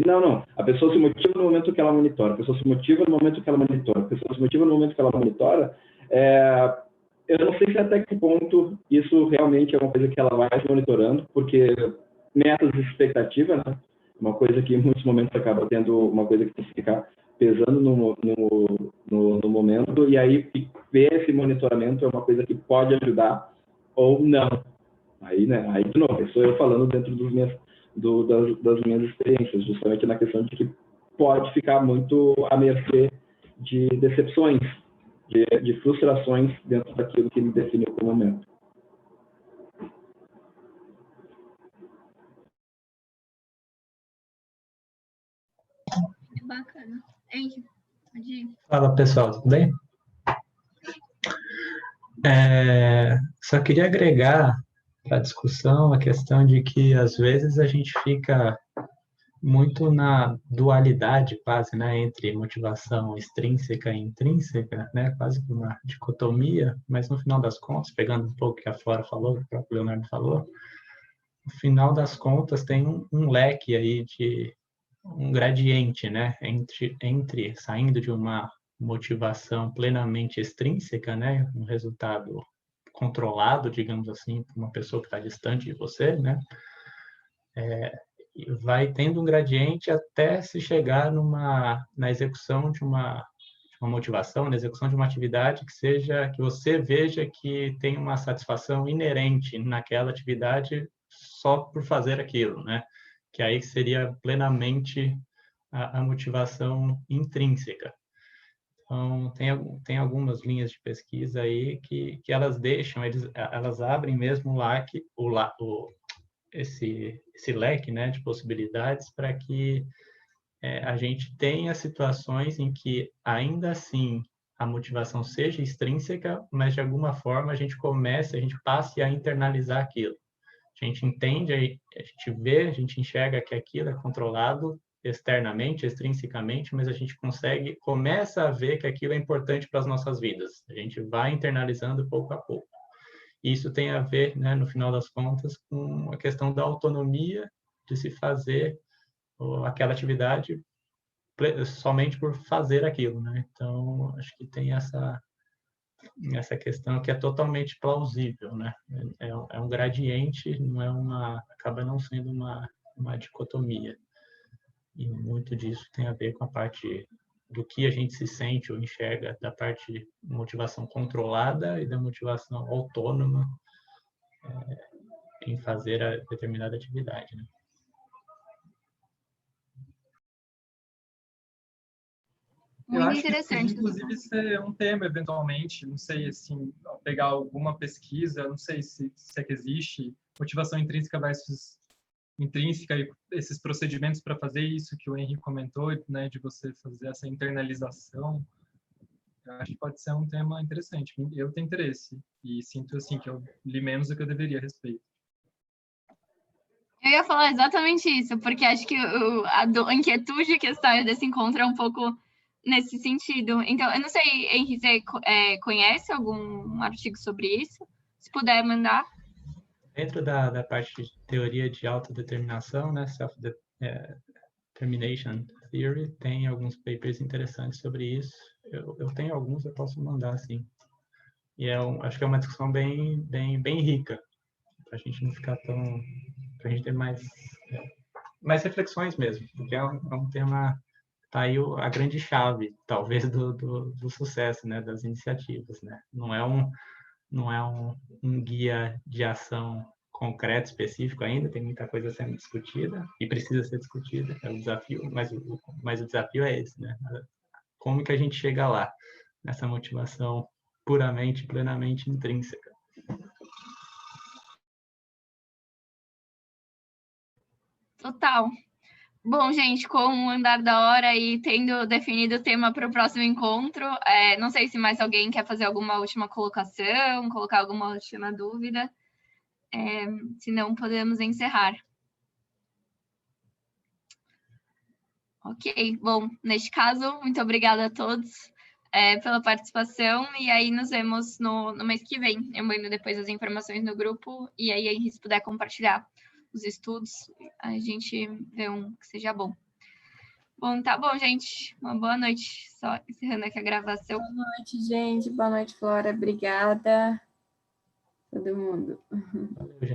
Não. A pessoa se motiva no momento que ela monitora. A pessoa se motiva no momento que ela monitora. A pessoa se motiva no momento que ela monitora. Eu não sei se até que ponto isso realmente é uma coisa que ela vai monitorando, porque metas e expectativas, né? Uma coisa que em muitos momentos acaba tendo uma coisa que tem que ficar pesando no momento, e aí ver esse monitoramento é uma coisa que pode ajudar ou não. Aí, né? Aí de novo, sou eu falando dentro das minhas experiências, justamente na questão de que pode ficar muito à mercê de decepções, de frustrações dentro daquilo que me definiu como momento. Bacana. Henrique, pode ir. Fala, pessoal, tudo bem? Só queria agregar para a discussão a questão de que, às vezes, a gente fica muito na dualidade quase, né, entre motivação extrínseca e intrínseca, né, quase que uma dicotomia, mas no final das contas, pegando um pouco o que a Flora falou, o que o próprio Leonardo falou, no final das contas tem um leque aí de um gradiente, né, entre saindo de uma motivação plenamente extrínseca, né, um resultado controlado, digamos assim, por uma pessoa que está distante de você, né, vai tendo um gradiente até se chegar na execução de uma motivação, na execução de uma atividade que você veja que tem uma satisfação inerente naquela atividade só por fazer aquilo, né? Que aí seria plenamente a motivação intrínseca. Então, tem algumas linhas de pesquisa aí que elas deixam, elas abrem mesmo esse leque, né, de possibilidades para que a gente tenha situações em que, ainda assim, a motivação seja extrínseca, mas, de alguma forma, a gente passe a internalizar aquilo. A gente entende, a gente vê, a gente enxerga que aquilo é controlado externamente, extrinsecamente, mas a gente começa a ver que aquilo é importante para as nossas vidas. A gente vai internalizando pouco a pouco. Isso tem a ver, né, no final das contas, com a questão da autonomia de se fazer aquela atividade somente por fazer aquilo, né? Então, acho que tem essa questão que é totalmente plausível, né? É um gradiente, acaba não sendo uma dicotomia. E muito disso tem a ver com a parte do que a gente se sente ou enxerga da parte de motivação controlada e da motivação autônoma em fazer a determinada atividade, né? Muito Eu acho interessante. que inclusive, ser um tema, eventualmente, não sei, assim, pegar alguma pesquisa, não sei se é que existe, motivação intrínseca versus intrínseca e esses procedimentos para fazer isso que o Henrique comentou, né, de você fazer essa internalização. Eu acho que pode ser um tema interessante. Eu tenho interesse e sinto, assim, que eu li menos do que eu deveria a respeito. Eu ia falar exatamente isso, porque acho que a inquietude que está desse encontro é um pouco nesse sentido. Então, eu não sei, Henrique, você conhece algum artigo sobre isso? Se puder mandar. Dentro da parte de teoria de autodeterminação, né, self-determination theory, tem alguns papers interessantes sobre isso. Eu tenho alguns, eu posso mandar, sim. E acho que é uma discussão bem rica, para a gente não ficar para a gente ter mais reflexões mesmo, porque é um tema, tá aí a grande chave, talvez, do sucesso, né, das iniciativas, né? Não é um guia de ação concreto, específico ainda, tem muita coisa sendo discutida e precisa ser discutida, é o desafio, mas o desafio é esse, né? Como que a gente chega lá, nessa motivação puramente, plenamente intrínseca? Total. Bom, gente, com o andar da hora e tendo definido o tema para o próximo encontro, não sei se mais alguém quer fazer alguma última colocação, colocar alguma última dúvida. Se não, podemos encerrar. Ok, bom, neste caso, muito obrigada a todos pela participação e aí nos vemos no mês que vem. Eu mando depois as informações no grupo e aí, se puder compartilhar os estudos, a gente vê que seja bom. Bom, tá bom, gente. Uma boa noite. Só encerrando aqui a gravação. Boa noite, gente. Boa noite, Flora. Obrigada. Todo mundo. Valeu, gente.